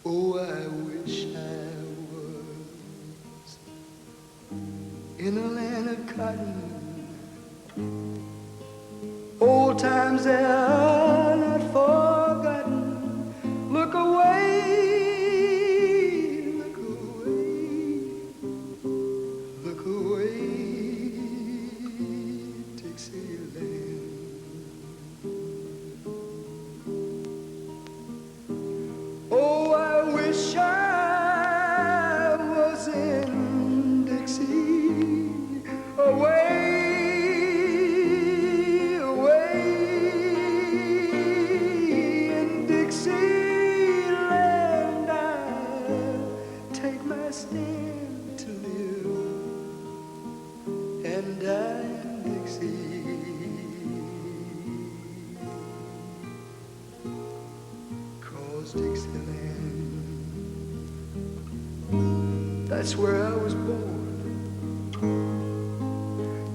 Oh, I wish I was in a land of cotton. Old times they are not forgotten. Look away, look away, look away, Dixieland. Oh, I wish I was in Dixie, away, away in Dixieland. I'll take my stand to live and die in Dixie. 'Cause Dixieland, that's where I was born.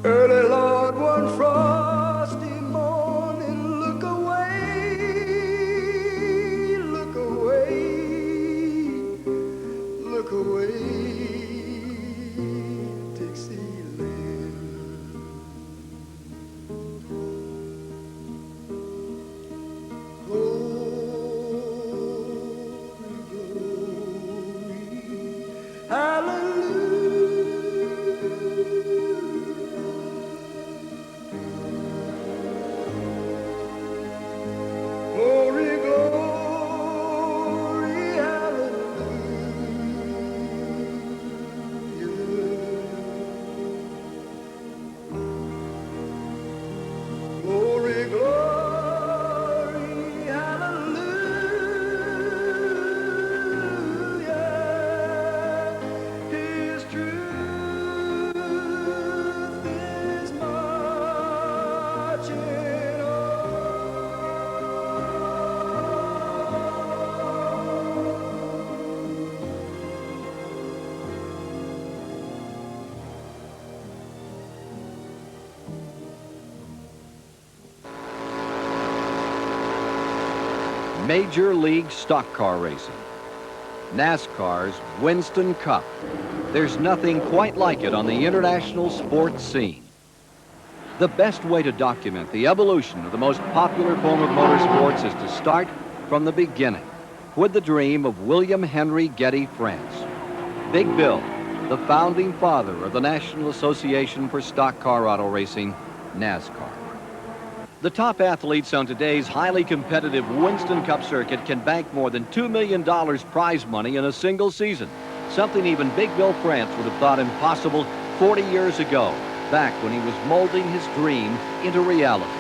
Early, Lord, one frosty morning. Look away, look away, look away, Dixieland. Glory, glory, hallelujah. Glory, glory, hallelujah. His truth is marching Major League Stock Car Racing. NASCAR's Winston Cup. There's nothing quite like it on the international sports scene. The best way to document the evolution of the most popular form of motorsports is to start from the beginning, with the dream of William Henry Getty France. Big Bill, the founding father of the National Association for Stock Car Auto Racing, NASCAR. The top athletes on today's highly competitive Winston Cup circuit can bank more than $2 million prize money in a single season, something even Big Bill France would have thought impossible 40 years ago, back when he was molding his dream into reality.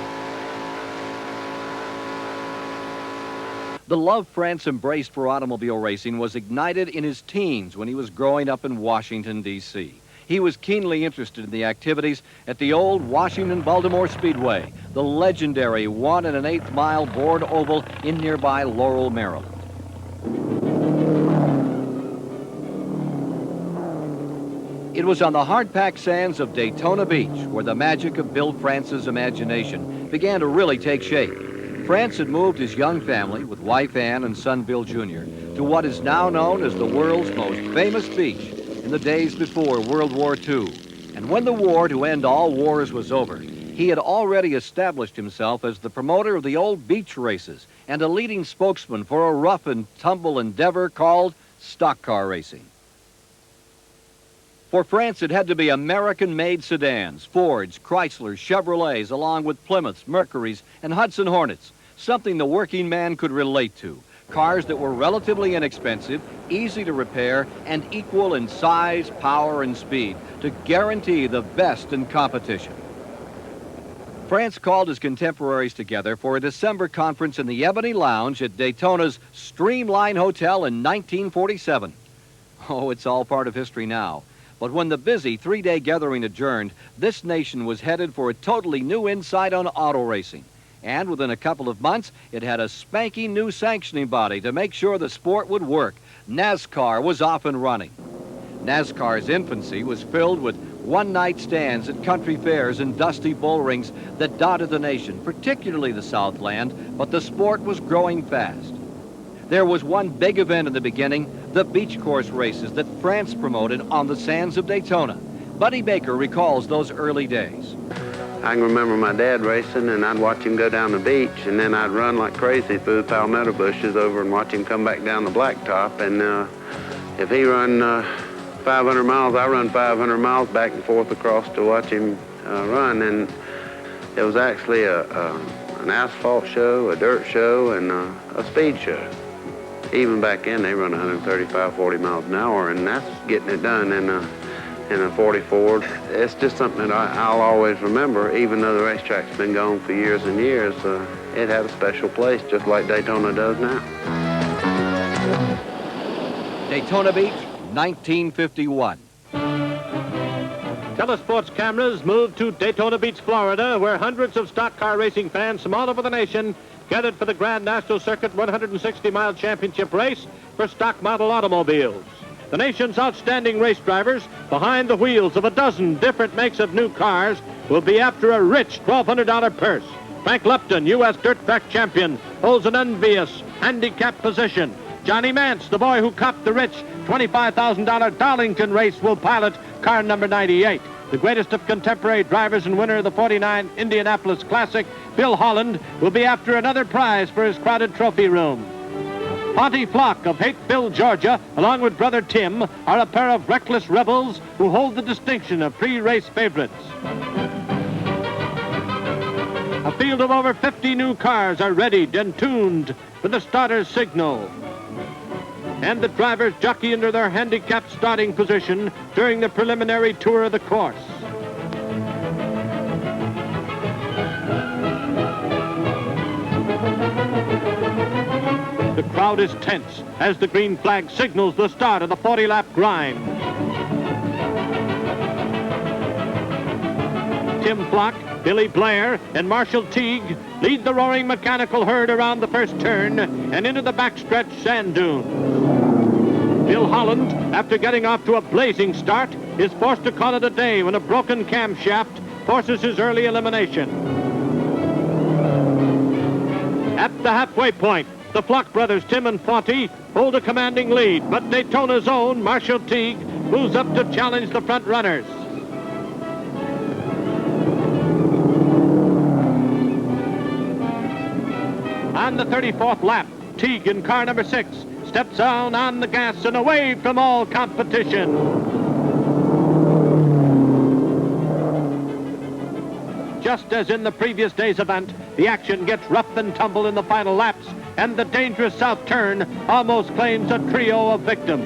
The love France embraced for automobile racing was ignited in his teens when he was growing up in Washington, D.C. He was keenly interested in the activities at the old Washington-Baltimore Speedway, the legendary 1 1/8 mile bored oval in nearby Laurel, Maryland. It was on the hard-packed sands of Daytona Beach where the magic of Bill France's imagination began to really take shape. France had moved his young family, with wife Ann and son Bill Jr., to what is now known as the world's most famous beach in the days before World War II. And when the war to end all wars was over, he had already established himself as the promoter of the old beach races and a leading spokesman for a rough and tumble endeavor called stock car racing. For France, it had to be American-made sedans, Fords, Chryslers, Chevrolets, along with Plymouths, Mercurys, and Hudson Hornets, something the working man could relate to. Cars that were relatively inexpensive, easy to repair, and equal in size, power, and speed to guarantee the best in competition. France called his contemporaries together for a December conference in the Ebony Lounge at Daytona's Streamline Hotel in 1947. Oh, it's all part of history now. But when the busy three-day gathering adjourned, this nation was headed for a totally new insight on auto racing. And within a couple of months, it had a spanking new sanctioning body to make sure the sport would work. NASCAR was off and running. NASCAR's infancy was filled with one-night stands at country fairs and dusty bull rings that dotted the nation, particularly the Southland, but the sport was growing fast. There was one big event in the beginning, the beach course races that France promoted on the sands of Daytona. Buddy Baker recalls those early days. I can remember my dad racing, and I'd watch him go down the beach, and then I'd run like crazy through the palmetto bushes over and watch him come back down the blacktop. And if he run 500 miles, I run 500 miles back and forth across to watch him run. And it was actually an asphalt show, a dirt show, and a speed show. Even back then, they run 135, 40 miles an hour, and that's getting it done in a 44. It's just something that I'll always remember, even though the racetrack's been gone for years and years. It had a special place, just like Daytona does now. Daytona Beach, 1951. Telesports cameras moved to Daytona Beach, Florida, where hundreds of stock car racing fans from all over the nation gathered for the Grand National Circuit 160-mile championship race for stock model automobiles. The nation's outstanding race drivers, behind the wheels of a dozen different makes of new cars, will be after a rich $1,200 purse. Frank Lupton, U.S. dirt track champion, holds an envious handicap position. Johnny Mance, the boy who copped the rich $25,000 Darlington race, will pilot car number 98. The greatest of contemporary drivers and winner of the '49 Indianapolis Classic, Bill Holland, will be after another prize for his crowded trophy room. Ponty Flock of Hateville, Georgia, along with brother Tim, are a pair of reckless rebels who hold the distinction of pre-race favorites. A field of over 50 new cars are readied and tuned for the starter's signal. And the drivers jockey into their handicapped starting position during the preliminary tour of the course. The crowd is tense as the green flag signals the start of the 40-lap grind. Tim Flock, Billy Blair, and Marshall Teague lead the roaring mechanical herd around the first turn and into the backstretch sand dune. Bill Holland, after getting off to a blazing start, is forced to call it a day when a broken camshaft forces his early elimination. At the halfway point, the Flock brothers, Tim and Fonty, hold a commanding lead, but Daytona's own Marshall Teague moves up to challenge the front runners. On the 34th lap, Teague in car number 6 steps down on the gas and away from all competition. Just as in the previous day's event, the action gets rough and tumble in the final laps, and the dangerous south turn almost claims a trio of victims.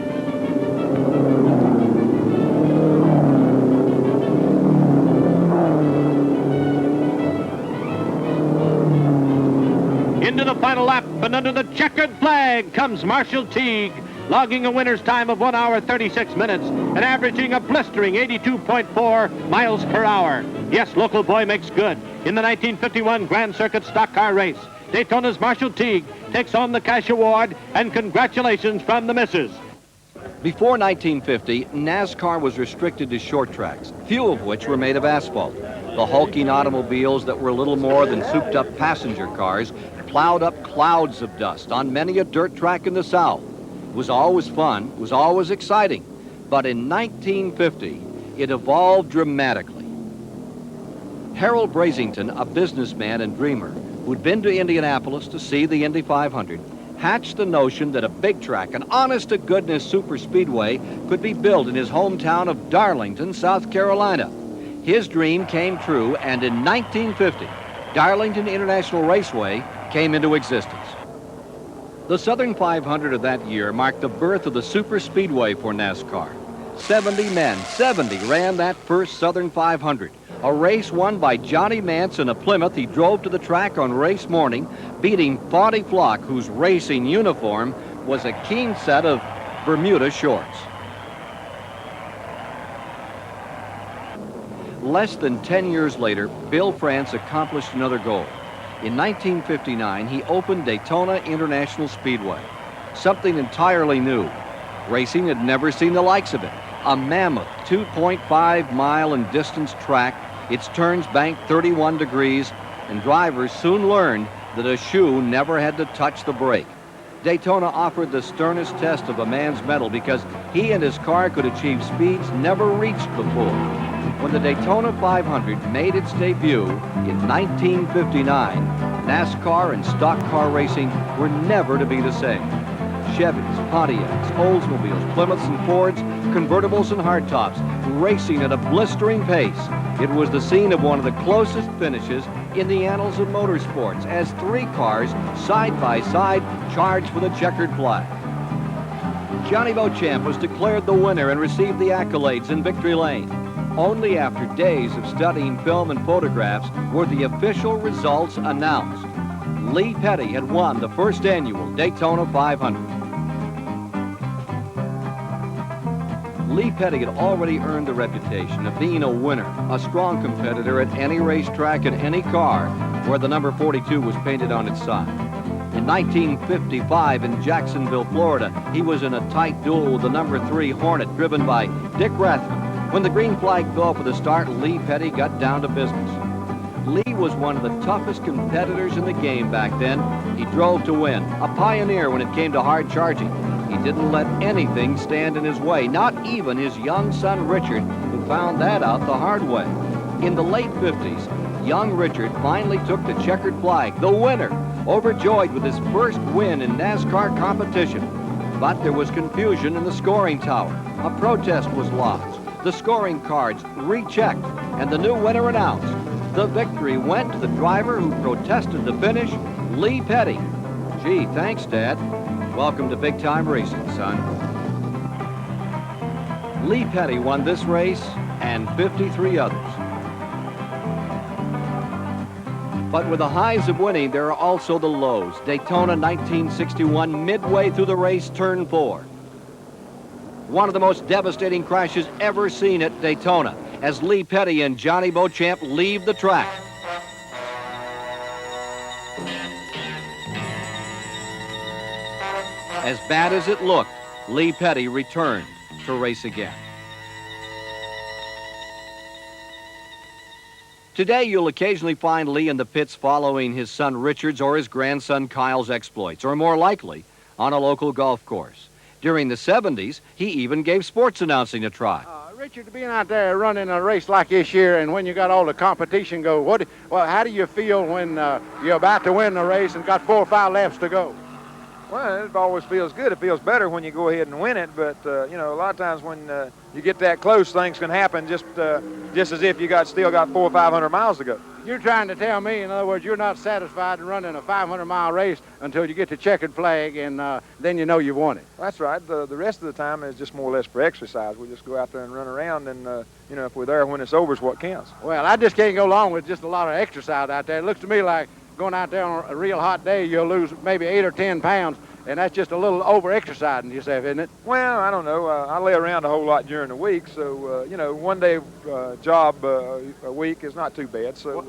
Into the final lap, and under the checkered flag comes Marshall Teague, logging a winner's time of 1 hour 36 minutes and averaging a blistering 82.4 miles per hour. Yes, local boy makes good. In the 1951 Grand Circuit stock car race, Daytona's Marshall Teague takes home the cash award, and congratulations from the missus. Before 1950, NASCAR was restricted to short tracks, few of which were made of asphalt. The hulking automobiles that were little more than souped-up passenger cars plowed up clouds of dust on many a dirt track in the South. It was always fun, it was always exciting, but in 1950, it evolved dramatically. Harold Brasington, a businessman and dreamer who'd been to Indianapolis to see the Indy 500, hatched the notion that a big track, an honest-to-goodness super speedway, could be built in his hometown of Darlington, South Carolina. His dream came true, and in 1950, Darlington International Raceway came into existence. The Southern 500 of that year marked the birth of the super speedway for NASCAR. 70 men, 70 ran that first Southern 500, a race won by Johnny Mance in a Plymouth he drove to the track on race morning, beating Fonty Flock, whose racing uniform was a keen set of Bermuda shorts. Less than 10 years later, Bill France accomplished another goal. In 1959, he opened Daytona International Speedway, something entirely new. Racing had never seen the likes of it. A mammoth 2.5-mile in distance track, its turns banked 31 degrees, and drivers soon learned that a shoe never had to touch the brake. Daytona offered the sternest test of a man's mettle because he and his car could achieve speeds never reached before. When the Daytona 500 made its debut in 1959, NASCAR and stock car racing were never to be the same. Chevys, Pontiacs, Oldsmobiles, Plymouths and Fords, convertibles and hardtops, racing at a blistering pace. It was the scene of one of the closest finishes in the annals of motorsports as three cars, side by side, charged for the checkered flag. Johnny Beauchamp was declared the winner and received the accolades in victory lane. Only after days of studying film and photographs were the official results announced. Lee Petty had won the first annual Daytona 500. Lee Petty had already earned the reputation of being a winner, a strong competitor at any racetrack and any car where the number 42 was painted on its side. In 1955 in Jacksonville, Florida, he was in a tight duel with the number 3 Hornet driven by Dick Rathman. When the green flag fell for the start, Lee Petty got down to business. Lee was one of the toughest competitors in the game back then. He drove to win, a pioneer when it came to hard charging. He didn't let anything stand in his way, not even his young son Richard, who found that out the hard way. In the late 50s, young Richard finally took the checkered flag, the winner, overjoyed with his first win in NASCAR competition. But there was confusion in the scoring tower. A protest was lodged. The scoring cards rechecked, and the new winner announced. The victory went to the driver who protested the finish, Lee Petty. Gee, thanks, Dad. Welcome to big-time racing, son. Lee Petty won this race and 53 others. But with the highs of winning, there are also the lows. Daytona 1961, midway through the race, turn 4. One of the most devastating crashes ever seen at Daytona as Lee Petty and Johnny Beauchamp leave the track. As bad as it looked, Lee Petty returned to race again. Today, you'll occasionally find Lee in the pits following his son Richard's or his grandson Kyle's exploits, or more likely, on a local golf course. During the 70s, he even gave sports announcing a try. Richard, being out there running a race like this year, and when you got all the competition go, how do you feel when you're about to win the race and got 4 or 5 laps to go? Well, it always feels good. It feels better when you go ahead and win it, but you know, a lot of times when you get that close, things can happen just as if you still got 400 or 500 miles to go. You're trying to tell me, in other words, you're not satisfied in running a 500-mile race until you get the checkered flag, and then you know you've won it. That's right. The rest of the time is just more or less for exercise. We just go out there and run around, and you know, if we're there when it's over is what counts. Well, I just can't go along with just a lot of exercise out there. It looks to me like going out there on a real hot day, you'll lose maybe 8 or 10 pounds, and that's just a little over-exercising yourself, isn't it? Well, I don't know. I lay around a whole lot during the week, so, you know, one day job a week is not too bad. So.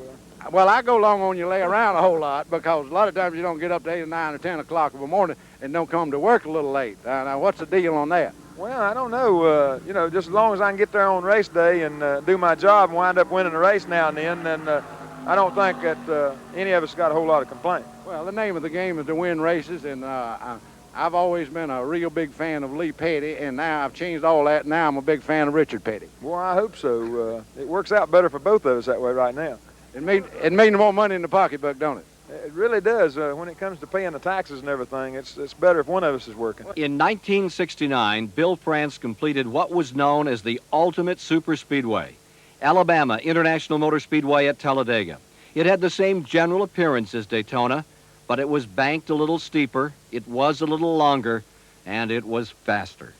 Well, I go along on you lay around a whole lot because a lot of times you don't get up to 8 or 9 or 10 o'clock in the morning and don't come to work a little late. Now, what's the deal on that? Well, I don't know. You know, just as long as I can get there on race day and do my job and wind up winning a race now and then I don't think that any of us got a whole lot of complaint. Well, the name of the game is to win races, and I've always been a real big fan of Lee Petty, and now I've changed all that. Now I'm a big fan of Richard Petty. Well, I hope so. It works out better for both of us that way right now. It means more money in the pocketbook, don't it? It really does. When it comes to paying the taxes and everything, it's better if one of us is working. In 1969, Bill France completed what was known as the ultimate superspeedway, Alabama International Motor Speedway at Talladega. It had the same general appearance as Daytona, but it was banked a little steeper, it was a little longer, and it was faster.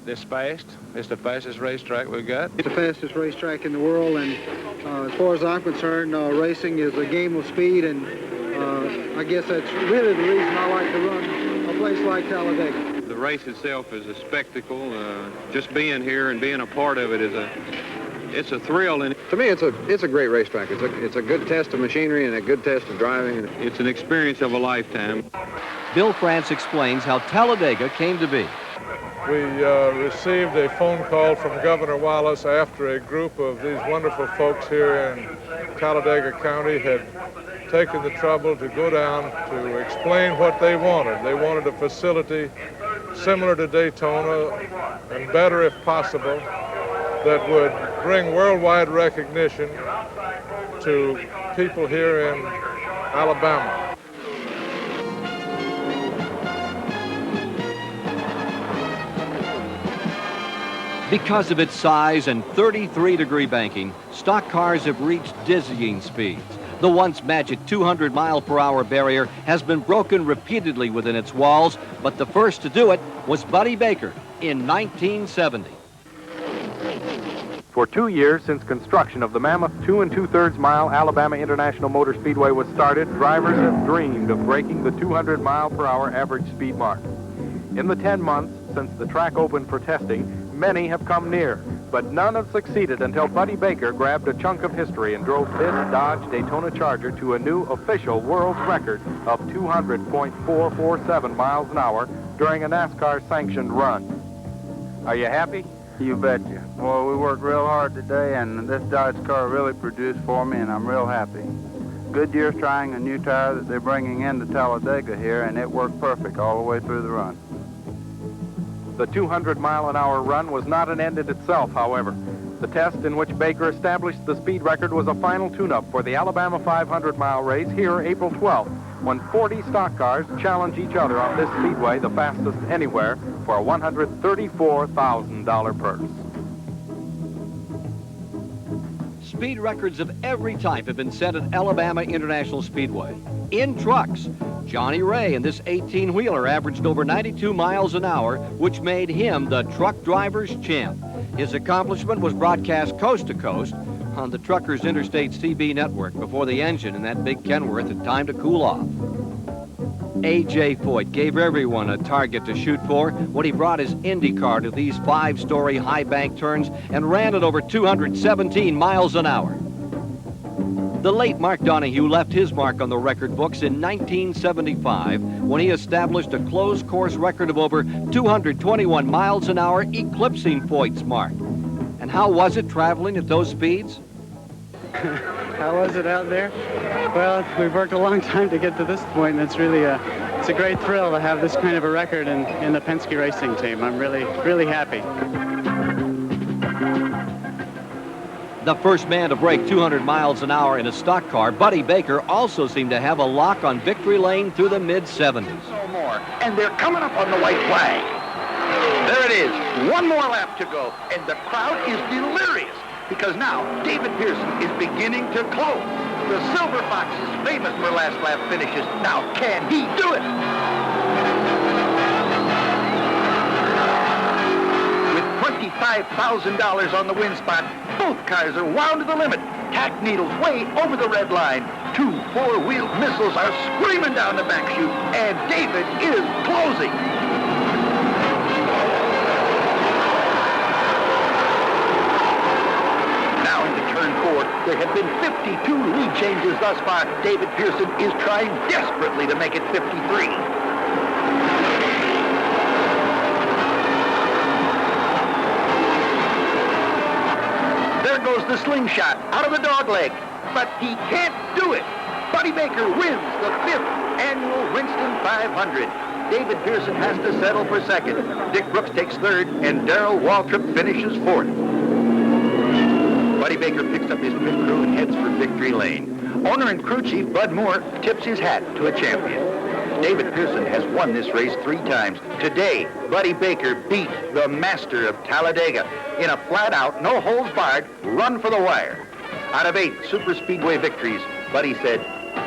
This fast. It's the fastest racetrack we've got. It's the fastest racetrack in the world, and as far as I'm concerned, racing is a game of speed, and I guess that's really the reason I like to run a place like Talladega. The race itself is a spectacle. Just being here and being a part of it is it's a thrill. And to me, it's a great racetrack. It's a good test of machinery and a good test of driving. It's an experience of a lifetime. Bill France explains how Talladega came to be. We received a phone call from Governor Wallace after a group of these wonderful folks here in Talladega County had taken the trouble to go down to explain what they wanted. They wanted a facility similar to Daytona and better if possible, that would bring worldwide recognition to people here in Alabama. Because of its size and 33-degree banking, stock cars have reached dizzying speeds. The once magic 200-mile-per-hour barrier has been broken repeatedly within its walls, but the first to do it was Buddy Baker in 1970. For 2 years since construction of the mammoth 2 2/3-mile Alabama International Motor Speedway was started, drivers have dreamed of breaking the 200-mile-per-hour average speed mark. In the 10 months since the track opened for testing, many have come near, but none have succeeded until Buddy Baker grabbed a chunk of history and drove this Dodge Daytona Charger to a new official world record of 200.447 miles an hour during a NASCAR sanctioned run. Are you happy? You betcha. Well, we worked real hard today, and this Dodge car really produced for me, and I'm real happy. Goodyear's trying a new tire that they're bringing into Talladega here, and it worked perfect all the way through the run. The 200-mile-an-hour run was not an end in itself, however. The test in which Baker established the speed record was a final tune-up for the Alabama 500-mile race here April 12th, when 40 stock cars challenge each other on this speedway, the fastest anywhere, for a $134,000 purse. Speed records of every type have been set at Alabama International Speedway. In trucks, Johnny Ray in this 18-wheeler averaged over 92 miles an hour, which made him the truck driver's champ. His accomplishment was broadcast coast to coast on the Truckers Interstate CB network before the engine in that big Kenworth had time to cool off. A.J. Foyt gave everyone a target to shoot for when he brought his Indy car to these 5-story high bank turns and ran it over 217 miles an hour. The late Mark Donahue left his mark on the record books in 1975 when he established a closed course record of over 221 miles an hour, eclipsing Foyt's mark. And how was it traveling at those speeds? How was it out there? Well, we've worked a long time to get to this point, and it's really it's a great thrill to have this kind of a record in the Penske racing team. I'm really, really happy. The first man to break 200 miles an hour in a stock car, Buddy Baker, also seemed to have a lock on victory lane through the mid-70s. No more, and they're coming up on the white flag. There it is, one more lap to go, and the crowd is delirious because now David Pearson is beginning to close. The Silver Fox is famous for last lap finishes. Now, can he do it? With $25,000 on the win spot, both cars are wound to the limit. Tack needles way over the red line. 2 4-wheeled missiles are screaming down the back chute, and David is closing. Now into turn 4, there have been 52 lead changes thus far. David Pearson is trying desperately to make it 53. There goes the slingshot out of the dogleg, but he can't do it. Buddy Baker wins the 5th annual Winston 500. David Pearson has to settle for 2nd. Dick Brooks takes 3rd, and Darrell Waltrip finishes 4th. Buddy Baker picks up his pit crew and heads for victory lane. Owner and crew chief Bud Moore tips his hat to a champion. David Pearson has won this race 3 times. Today, Buddy Baker beat the master of Talladega in a flat-out, no-holds-barred run for the wire. Out of 8 super speedway victories, Buddy said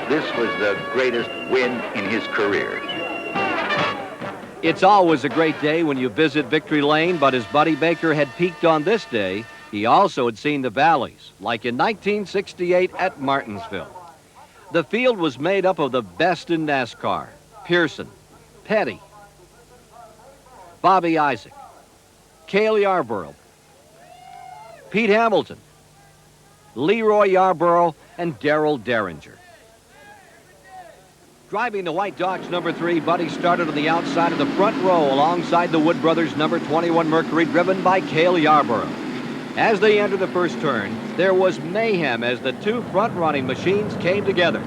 this was the greatest win in his career. It's always a great day when you visit Victory Lane, but as Buddy Baker had peaked on this day, he also had seen the valleys, like in 1968 at Martinsville. The field was made up of the best in NASCAR: Pearson, Petty, Bobby Isaac, Cale Yarborough, Pete Hamilton, Leroy Yarborough, and Darrell Derringer. Driving the white Dodge number 3, Buddy started on the outside of the front row alongside the Wood Brothers number 21 Mercury, driven by Cale Yarborough. As they entered the first turn, there was mayhem as the 2 front-running machines came together.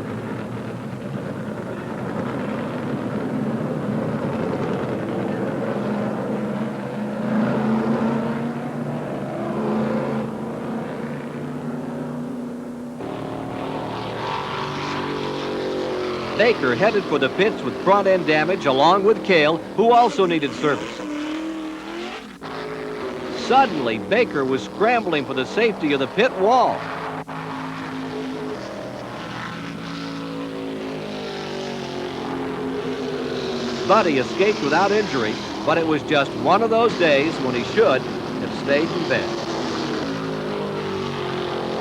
Baker headed for the pits with front-end damage along with Cale, who also needed service. Suddenly, Baker was scrambling for the safety of the pit wall. Buddy escaped without injury, but it was just one of those days when he should have stayed in bed.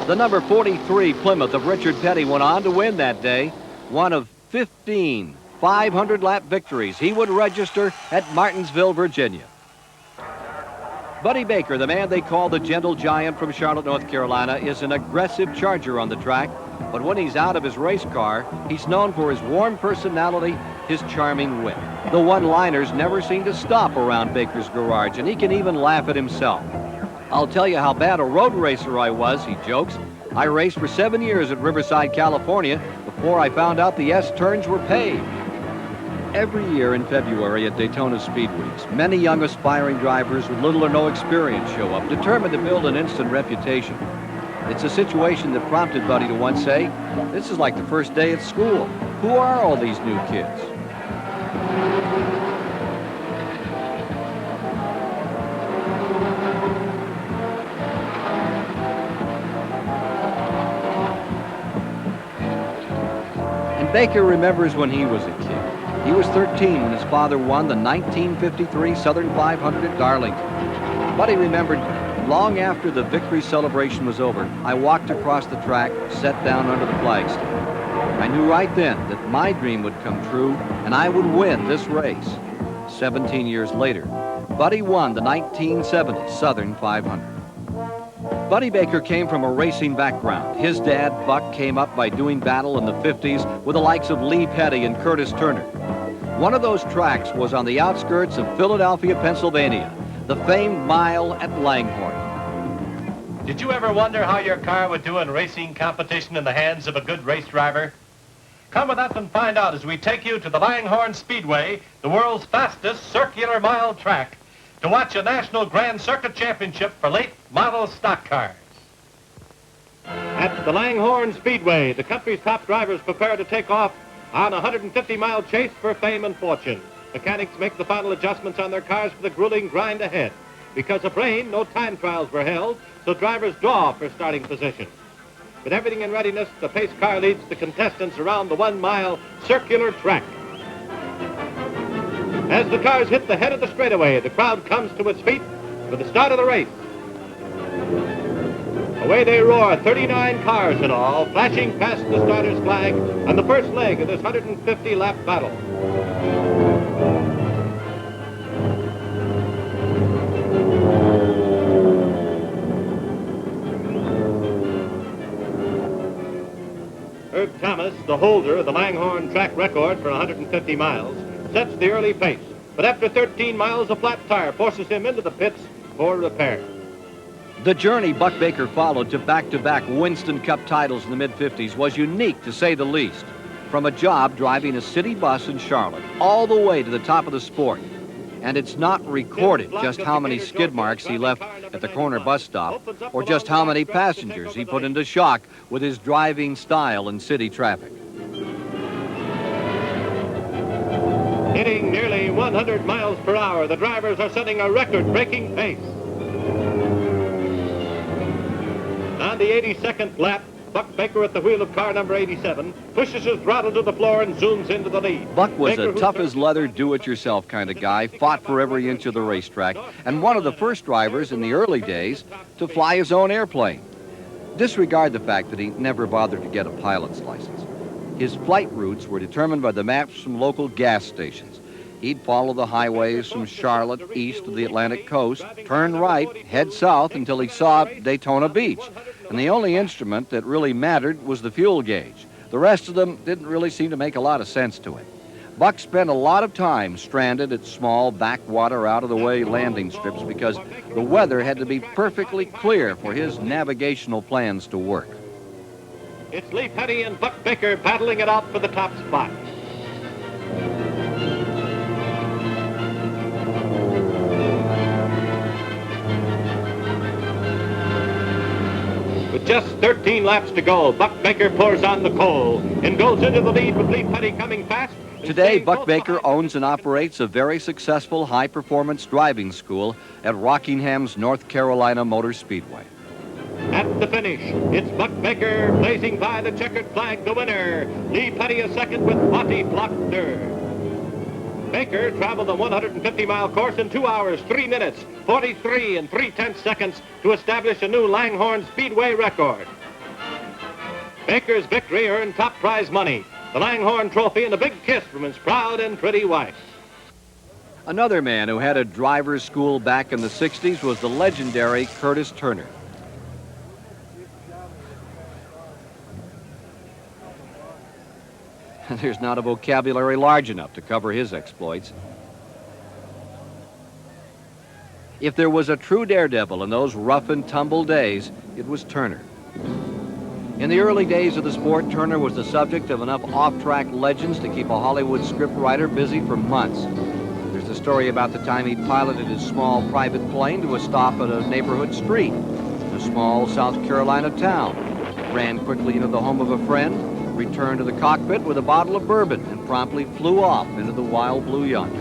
The number 43 Plymouth of Richard Petty went on to win that day, one of 15 500-lap victories he would register at Martinsville, Virginia. Buddy Baker, the man they call the Gentle Giant from Charlotte, North Carolina, is an aggressive charger on the track, but when he's out of his race car, he's known for his warm personality, his charming wit. The one-liners never seem to stop around Baker's garage, and he can even laugh at himself. I'll tell you how bad a road racer I was, he jokes. I raced for 7 years at Riverside, California, before I found out the S-turns were paved. Every year in February at Daytona Speed Weeks, many young aspiring drivers with little or no experience show up, determined to build an instant reputation. It's a situation that prompted Buddy to once say, "This is like the first day at school. Who are all these new kids?" And Baker remembers when he was a kid. He was 13 when his father won the 1953 Southern 500 at Darlington. Buddy remembered, long after the victory celebration was over, I walked across the track, sat down under the flagstaff. I knew right then that my dream would come true and I would win this race. 17 years later, Buddy won the 1970 Southern 500. Buddy Baker came from a racing background. His dad, Buck, came up by doing battle in the 50s with the likes of Lee Petty and Curtis Turner. One of those tracks was on the outskirts of Philadelphia, Pennsylvania, the famed mile at Langhorne. Did you ever wonder how your car would do in racing competition in the hands of a good race driver? Come with us and find out as we take you to the Langhorne Speedway, the world's fastest circular mile track, to watch a National Grand Circuit Championship for late model stock cars. At the Langhorne Speedway, the country's top drivers prepare to take off on a 150-mile chase for fame and fortune. Mechanics make the final adjustments on their cars for the grueling grind ahead. Because of rain, no time trials were held, so drivers draw for starting position. With everything in readiness, the pace car leads the contestants around the 1-mile circular track. As the cars hit the head of the straightaway, the crowd comes to its feet for the start of the race. Away they roar, 39 cars in all, flashing past the starter's flag on the first leg of this 150-lap battle. Herb Thomas, the holder of the Langhorne track record for 150 miles, sets the early pace, but after 13 miles, a flat tire forces him into the pits for repair. The journey Buck Baker followed to back-to-back Winston Cup titles in the mid-50s was unique, to say the least. From a job driving a city bus in Charlotte all the way to the top of the sport. And it's not recorded just how many skid marks he left at the corner bus stop or just how many passengers he put into shock with his driving style in city traffic. Hitting nearly 100 miles per hour, the drivers are setting a record-breaking pace. On the 82nd lap, Buck Baker at the wheel of car number 87 pushes his throttle to the floor and zooms into the lead. Buck was Baker, a tough-as-leather, do-it-yourself kind of guy, fought for every inch of the racetrack, and one of the first drivers in the early days to fly his own airplane. Disregard the fact that he never bothered to get a pilot's license. His flight routes were determined by the maps from local gas stations. He'd follow the highways from Charlotte east of the Atlantic coast, turn right, head south until he saw Daytona Beach. And the only instrument that really mattered was the fuel gauge. The rest of them didn't really seem to make a lot of sense to him. Buck spent a lot of time stranded at small backwater out-of-the-way landing strips because the weather had to be perfectly clear for his navigational plans to work. It's Lee Petty and Buck Baker battling it out for the top spot. With With just 13 laps to go, Buck Baker pours on the coal and goes into the lead with Lee Petty coming fast. Today, Buck Baker owns and operates a very successful high-performance driving school at Rockingham's North Carolina Motor Speedway. At the finish, it's Buck Baker blazing by the checkered flag, the winner. Lee Petty a second with Monty Block third. Baker traveled the 150-mile course in 2 hours, 3 minutes, 43 and 3/10 seconds to establish a new Langhorne Speedway record. Baker's victory earned top prize money, the Langhorne Trophy, and a big kiss from his proud and pretty wife. Another man who had a driver's school back in the 60s was the legendary Curtis Turner. There's not a vocabulary large enough to cover his exploits. If there was a true daredevil in those rough and tumble days, it was Turner. In the early days of the sport, Turner was the subject of enough off-track legends to keep a Hollywood scriptwriter busy for months. There's a story about the time he piloted his small private plane to a stop at a neighborhood street in a small South Carolina town, ran quickly into the home of a friend, returned to the cockpit with a bottle of bourbon, and promptly flew off into the wild blue yonder.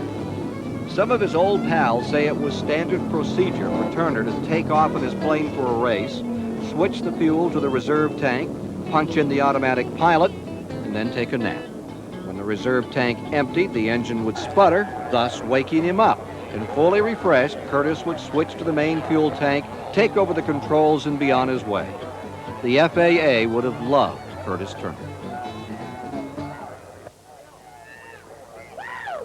Some of his old pals say it was standard procedure for Turner to take off in his plane for a race, switch the fuel to the reserve tank, punch in the automatic pilot, and then take a nap. When the reserve tank emptied, the engine would sputter, thus waking him up. And fully refreshed, Curtis would switch to the main fuel tank, take over the controls, and be on his way. The FAA would have loved Curtis Turner.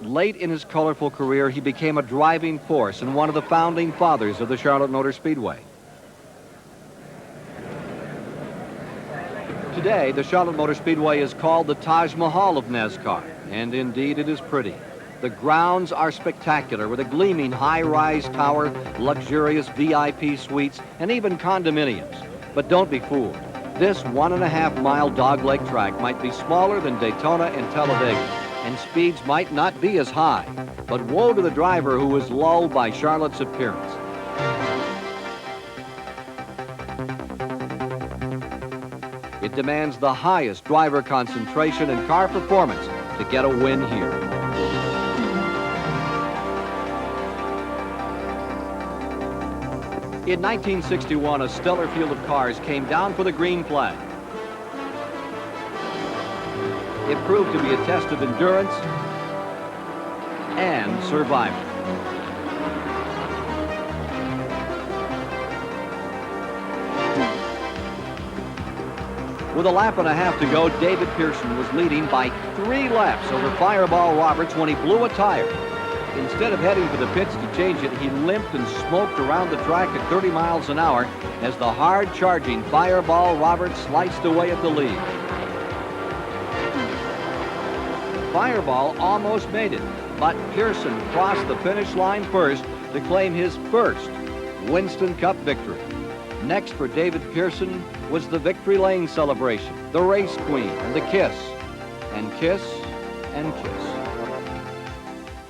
Late in his colorful career, he became a driving force and one of the founding fathers of the Charlotte Motor Speedway. Today, the Charlotte Motor Speedway is called the Taj Mahal of NASCAR, and indeed it is pretty. The grounds are spectacular, with a gleaming high-rise tower, luxurious VIP suites, and even condominiums. But don't be fooled. This 1.5-mile dogleg track might be smaller than Daytona and Talladega, and speeds might not be as high. But woe to the driver who is lulled by Charlotte's appearance. It demands the highest driver concentration and car performance to get a win here. In 1961, a stellar field of cars came down for the green flag. It proved to be a test of endurance and survival. With a lap and a half to go, David Pearson was leading by 3 laps over Fireball Roberts when he blew a tire. Instead of heading for the pits to change it, he limped and smoked around the track at 30 miles an hour as the hard-charging Fireball Roberts sliced away at the lead. Fireball almost made it, but Pearson crossed the finish line first to claim his first Winston Cup victory. Next for David Pearson was the Victory Lane celebration, the race queen, and the kiss, and kiss, and kiss.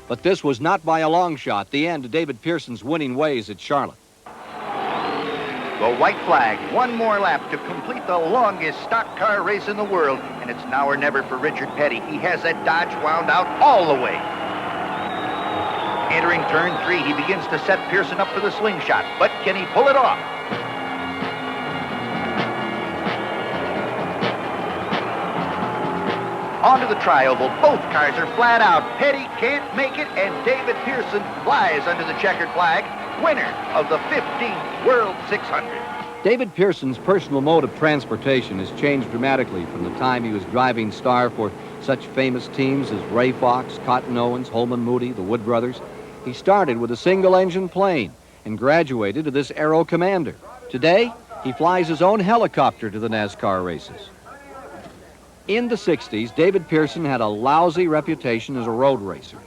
But this was not by a long shot the end to David Pearson's winning ways at Charlotte. The white flag, one more lap to complete the longest stock car race in the world, and it's now or never for Richard Petty. He has that Dodge wound out all the way. Entering turn 3, he begins to set Pearson up for the slingshot, but can he pull it off? Onto the tri-oval, both cars are flat out. Petty can't make it, and David Pearson flies under the checkered flag, winner of the 15th World 600. David Pearson's personal mode of transportation has changed dramatically from the time he was driving star for such famous teams as Ray Fox, Cotton Owens, Holman Moody, the Wood Brothers. He started with a single-engine plane and graduated to this Aero Commander. Today, he flies his own helicopter to the NASCAR races. In the 60s, David Pearson had a lousy reputation as a road racer.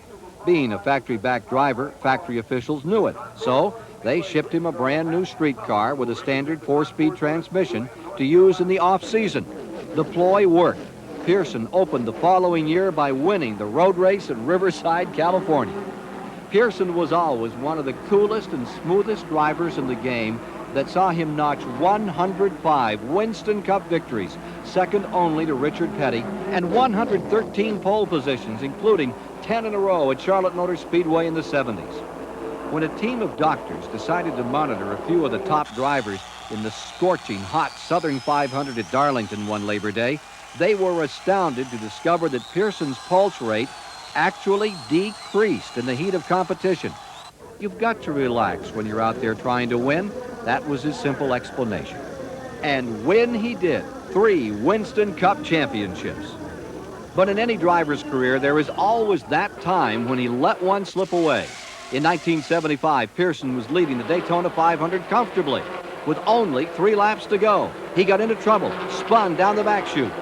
Being a factory-backed driver, factory officials knew it, so they shipped him a brand new street car with a standard 4-speed transmission to use in the off-season. The ploy worked. Pearson opened the following year by winning the road race at Riverside, California. Pearson was always one of the coolest and smoothest drivers in the game, that saw him notch 105 Winston Cup victories, second only to Richard Petty, and 113 pole positions, including 10 in a row at Charlotte Motor Speedway in the 70s. When a team of doctors decided to monitor a few of the top drivers in the scorching hot Southern 500 at Darlington one Labor Day, they were astounded to discover that Pearson's pulse rate actually decreased in the heat of competition. You've got to relax when you're out there trying to win. That was his simple explanation. And win he did. 3 Winston Cup championships. But in any driver's career, there is always that time when he let one slip away. In 1975, Pearson was leading the Daytona 500 comfortably. With only 3 laps to go, he got into trouble, spun down the back chute.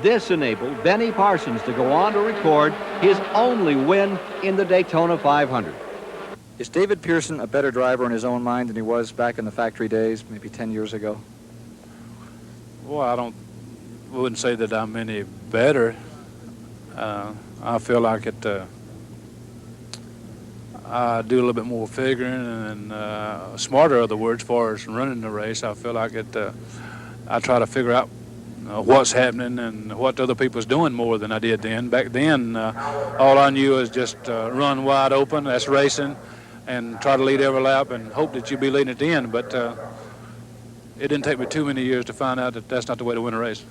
This enabled Benny Parsons to go on to record his only win in the Daytona 500. Is David Pearson a better driver in his own mind than he was back in the factory days, maybe 10 years ago? Well, I wouldn't say that I'm any better. I feel like I do a little bit more figuring and smarter, other words, as far as running the race. I feel like I try to figure out what's happening and what other people's doing more than I did then. Back then, all I knew was just run wide open, that's racing, and try to lead every lap and hope that you'd be leading at the end. But it didn't take me too many years to find out that that's not the way to win a race.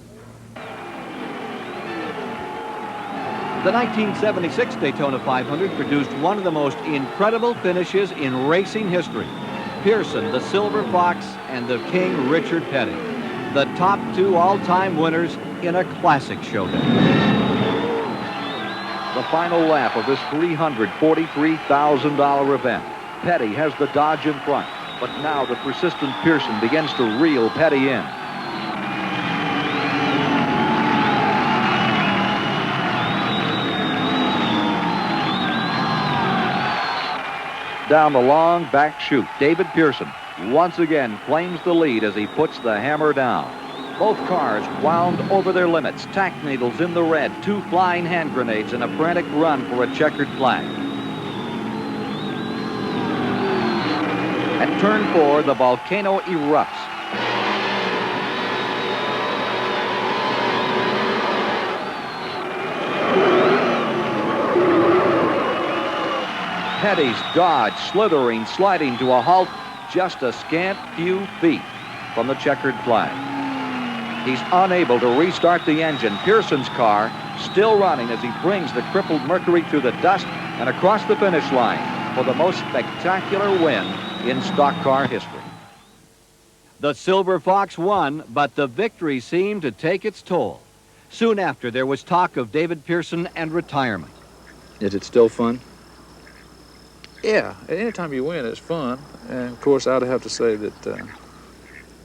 The 1976 Daytona 500 produced one of the most incredible finishes in racing history. Pearson, the Silver Fox, and the King Richard Petty, the top 2 all-time winners in a classic showdown. The final lap of this $343,000 event. Petty has the Dodge in front, but now the persistent Pearson begins to reel Petty in. Down the long back chute, David Pearson once again claims the lead as he puts the hammer down. Both cars wound over their limits, tack needles in the red, 2 flying hand grenades, and a frantic run for a checkered flag. At turn 4, the volcano erupts. Petty's Dodge slithering, sliding to a halt just a scant few feet from the checkered flag. He's unable to restart the engine. Pearson's car still running as he brings the crippled Mercury through the dust and across the finish line for the most spectacular win in stock car history. The Silver Fox won, but the victory seemed to take its toll. Soon after, there was talk of David Pearson and retirement. Is it still fun? Yeah, anytime you win, it's fun. And, of course, I'd have to say that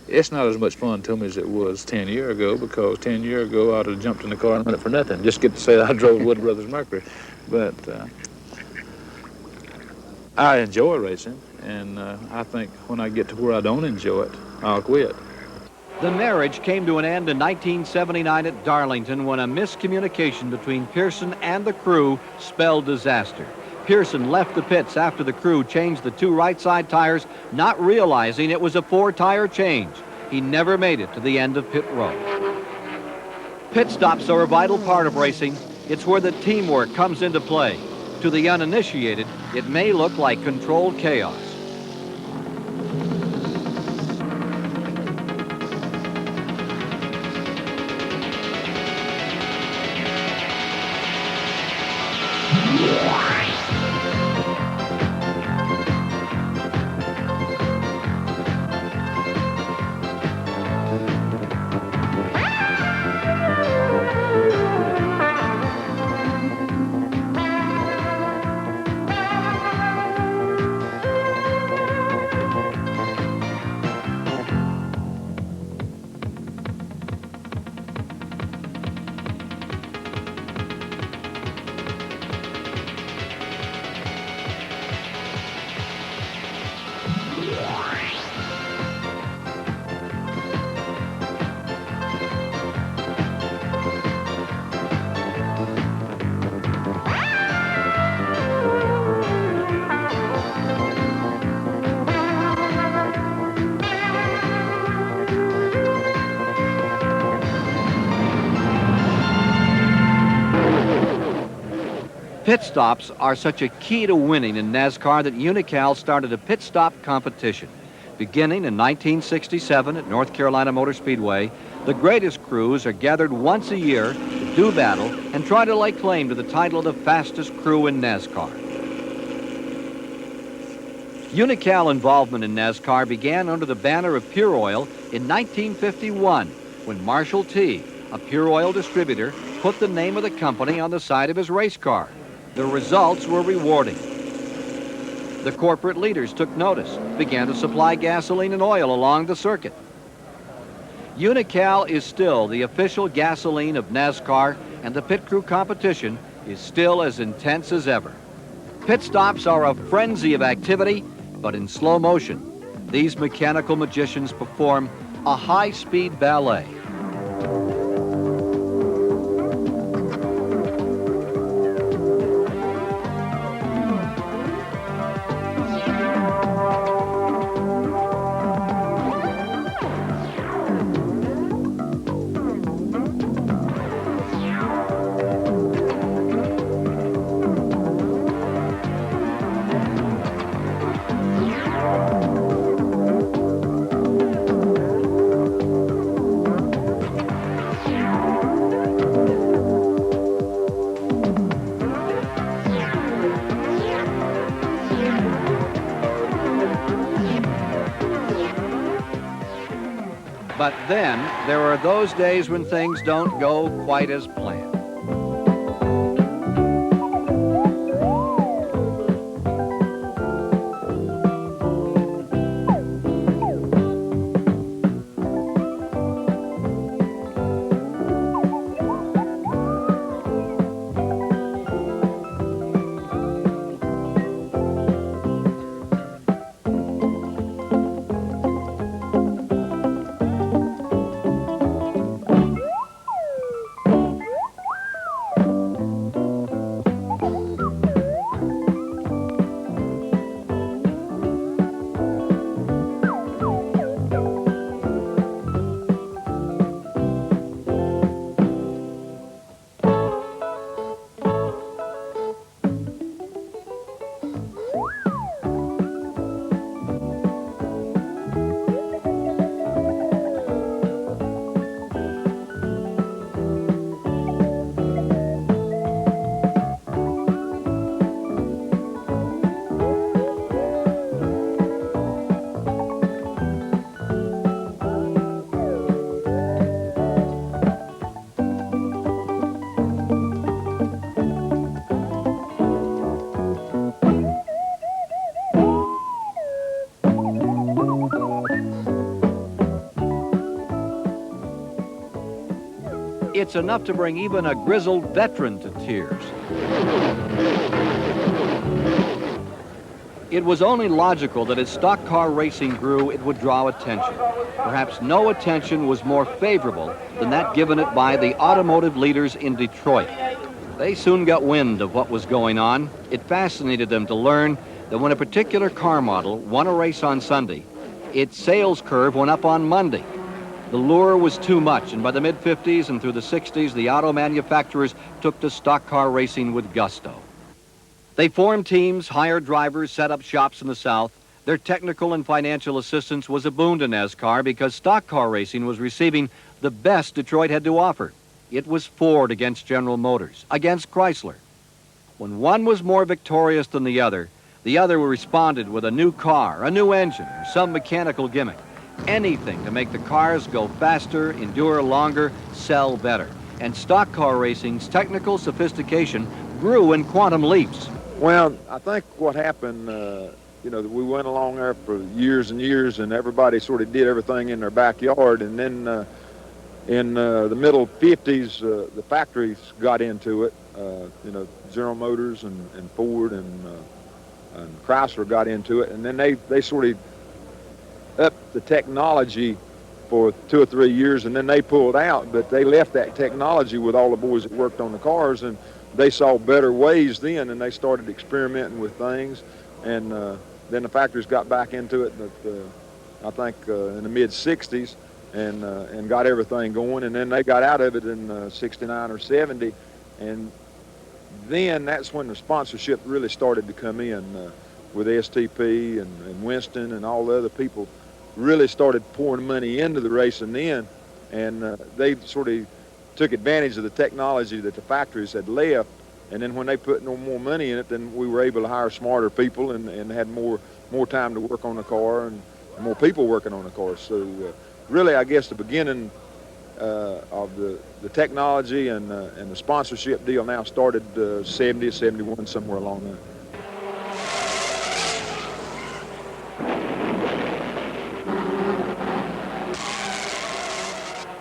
it's not as much fun to me as it was 10 years ago, because 10 years ago, I'd have jumped in the car and run it for nothing. Just get to say that I drove Wood Brothers Mercury. But I enjoy racing, and I think when I get to where I don't enjoy it, I'll quit. The marriage came to an end in 1979 at Darlington when a miscommunication between Pearson and the crew spelled disaster. Pearson left the pits after the crew changed the 2 right side tires, not realizing it was a 4-tire change. He never made it to the end of pit row. Pit stops are a vital part of racing. It's where the teamwork comes into play. To the uninitiated, it may look like controlled chaos. Pit stops are such a key to winning in NASCAR that Unocal started a pit stop competition. Beginning in 1967 at North Carolina Motor Speedway, the greatest crews are gathered once a year to do battle and try to lay claim to the title of the fastest crew in NASCAR. Unocal involvement in NASCAR began under the banner of Pure Oil in 1951 when Marshall T., a Pure Oil distributor, put the name of the company on the side of his race car. The results were rewarding. The corporate leaders took notice, began to supply gasoline and oil along the circuit. Unocal is still the official gasoline of NASCAR, and the pit crew competition is still as intense as ever. Pit stops are a frenzy of activity, but in slow motion. These mechanical magicians perform a high-speed ballet. But then there are those days when things don't go quite as planned. It's enough to bring even a grizzled veteran to tears. It was only logical that as stock car racing grew, it would draw attention. Perhaps no attention was more favorable than that given it by the automotive leaders in Detroit. They soon got wind of what was going on. It fascinated them to learn that when a particular car model won a race on Sunday, its sales curve went up on Monday. The lure was too much, and by the mid-50s and through the 60s, the auto manufacturers took to stock car racing with gusto. They formed teams, hired drivers, set up shops in the South. Their technical and financial assistance was a boon to NASCAR because stock car racing was receiving the best Detroit had to offer. It was Ford against General Motors, against Chrysler. When one was more victorious than the other responded with a new car, a new engine, or some mechanical gimmick. Anything to make the cars go faster, endure longer, sell better. And stock car racing's technical sophistication grew in quantum leaps. Well, I think what happened, we went along there for years and years, and everybody sort of did everything in their backyard. And then in the middle 50s, the factories got into it. General Motors and Ford and Chrysler got into it. And then they sort of upped the technology for 2 or 3 years, and then they pulled out. But they left that technology with all the boys that worked on the cars, and they saw better ways then, and they started experimenting with things. And then the factories got back into it, I think in the mid-60s, and got everything going. And then they got out of it in 69 or 70, and then that's when the sponsorship really started to come in with STP and Winston and all the other people really started pouring money into the racing then, and they sort of took advantage of the technology that the factories had left, and then when they put no more money in it, then we were able to hire smarter people and had more time to work on the car and more people working on the car. So really, I guess the beginning of the technology and the sponsorship deal now started 70, 71, somewhere along there.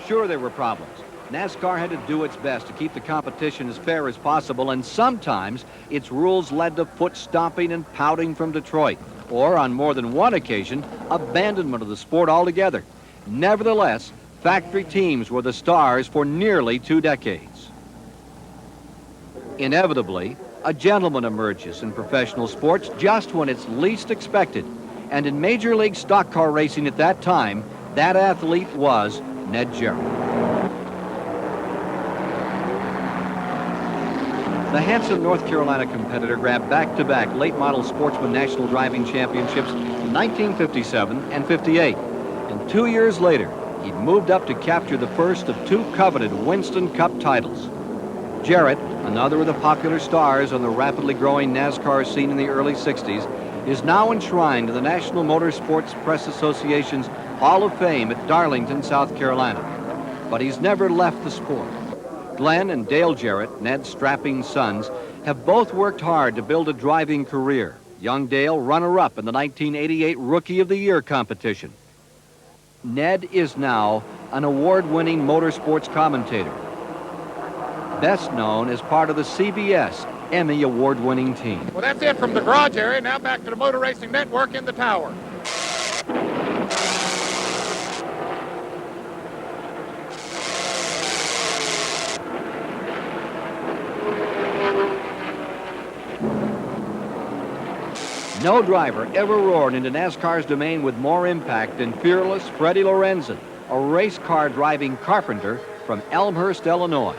Sure, there were problems. NASCAR had to do its best to keep the competition as fair as possible, and sometimes its rules led to foot stomping and pouting from Detroit, or on more than one occasion, abandonment of the sport altogether. Nevertheless, factory teams were the stars for nearly 2 decades. Inevitably, a gentleman emerges in professional sports just when it's least expected, and in Major League stock car racing at that time, that athlete was Ned Jarrett. The handsome North Carolina competitor grabbed back-to-back late model sportsman national driving championships in 1957 and 58. And 2 years later, he moved up to capture the first of 2 coveted Winston Cup titles. Jarrett, another of the popular stars on the rapidly growing NASCAR scene in the early 60s, is now enshrined in the National Motorsports Press Association's Hall of Fame at Darlington, South Carolina. But he's never left the sport. Glenn and Dale Jarrett, Ned's strapping sons, have both worked hard to build a driving career. Young Dale, runner-up in the 1988 Rookie of the Year competition. Ned is now an award-winning motorsports commentator, best known as part of the CBS Emmy award-winning team. Well, that's it from the garage area. Now back to the Motor Racing Network in the tower. No driver ever roared into NASCAR's domain with more impact than fearless Freddie Lorenzen, a race car driving carpenter from Elmhurst, Illinois.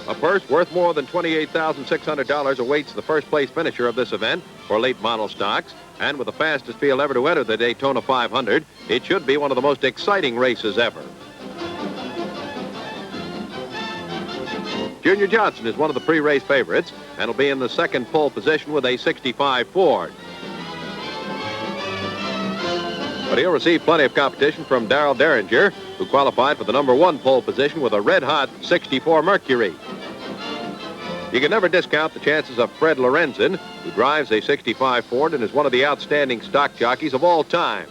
A purse worth more than $28,600 awaits the first-place finisher of this event for late model stocks, and with the fastest field ever to enter the Daytona 500, it should be one of the most exciting races ever. Junior Johnson is one of the pre-race favorites and will be in the second pole position with a 65 Ford. But he'll receive plenty of competition from Darrell Derringer, who qualified for the number 1 pole position with a red-hot 64 Mercury. You can never discount the chances of Fred Lorenzen, who drives a 65 Ford and is one of the outstanding stock jockeys of all time.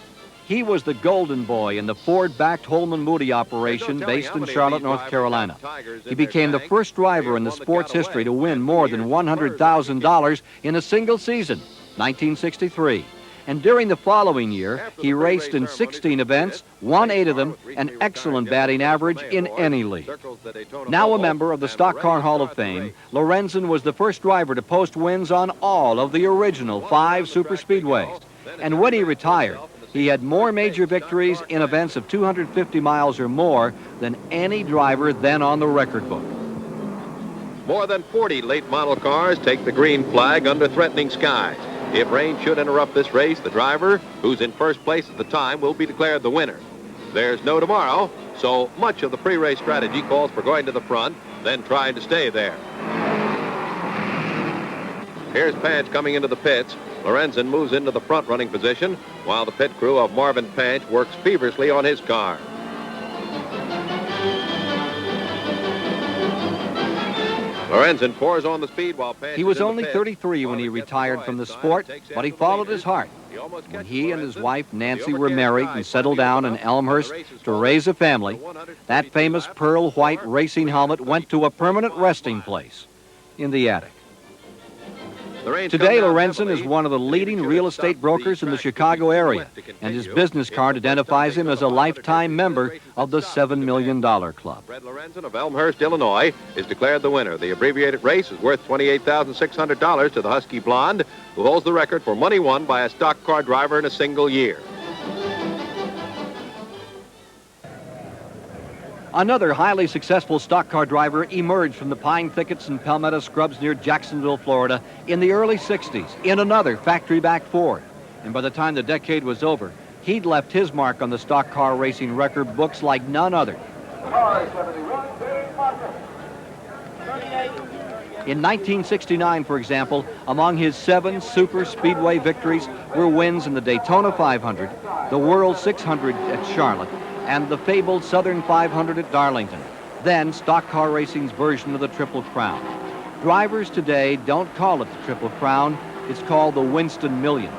He was the golden boy in the Ford-backed Holman Moody operation based in Charlotte, North Carolina. He became the first driver in the sport's history to win more than $100,000 in a single season, 1963. And during the following year, he raced in 16 events, won 8 of them, an excellent batting average in any league. Now a member of the Stock Car Hall of Fame, Lorenzen was the first driver to post wins on all of the original 5 superspeedways. And when he retired, he had more major victories in events of 250 miles or more than any driver then on the record book. More than 40 late model cars take the green flag under threatening skies. If rain should interrupt this race, the driver, who's in first place at the time, will be declared the winner. There's no tomorrow, so much of the pre-race strategy calls for going to the front, then trying to stay there. Here's Panch coming into the pits. Lorenzen moves into the front-running position, while the pit crew of Marvin Panch works feverishly on his car. Lorenzen pours on the speed while Panch. He was only 33 when he retired from the sport, but he followed his heart. When he and his wife Nancy were married and settled down in Elmhurst to raise a family, that famous pearl white racing helmet went to a permanent resting place in the attic. Today, Lorenzen is one of the leading real estate brokers in the Chicago area, and his business card identifies him as a lifetime member of the $7 Million Club. Fred Lorenzen of Elmhurst, Illinois, is declared the winner. The abbreviated race is worth $28,600 to the Husky Blonde, who holds the record for money won by a stock car driver in a single year. Another highly successful stock car driver emerged from the pine thickets and palmetto scrubs near Jacksonville, Florida in the early 60s in another factory-backed Ford. And by the time the decade was over, he'd left his mark on the stock car racing record books like none other. In 1969, for example, among his 7 super speedway victories were wins in the Daytona 500, the World 600 at Charlotte, and the fabled Southern 500 at Darlington, then stock car racing's version of the Triple Crown. Drivers today don't call it the Triple Crown, it's called the Winston Million.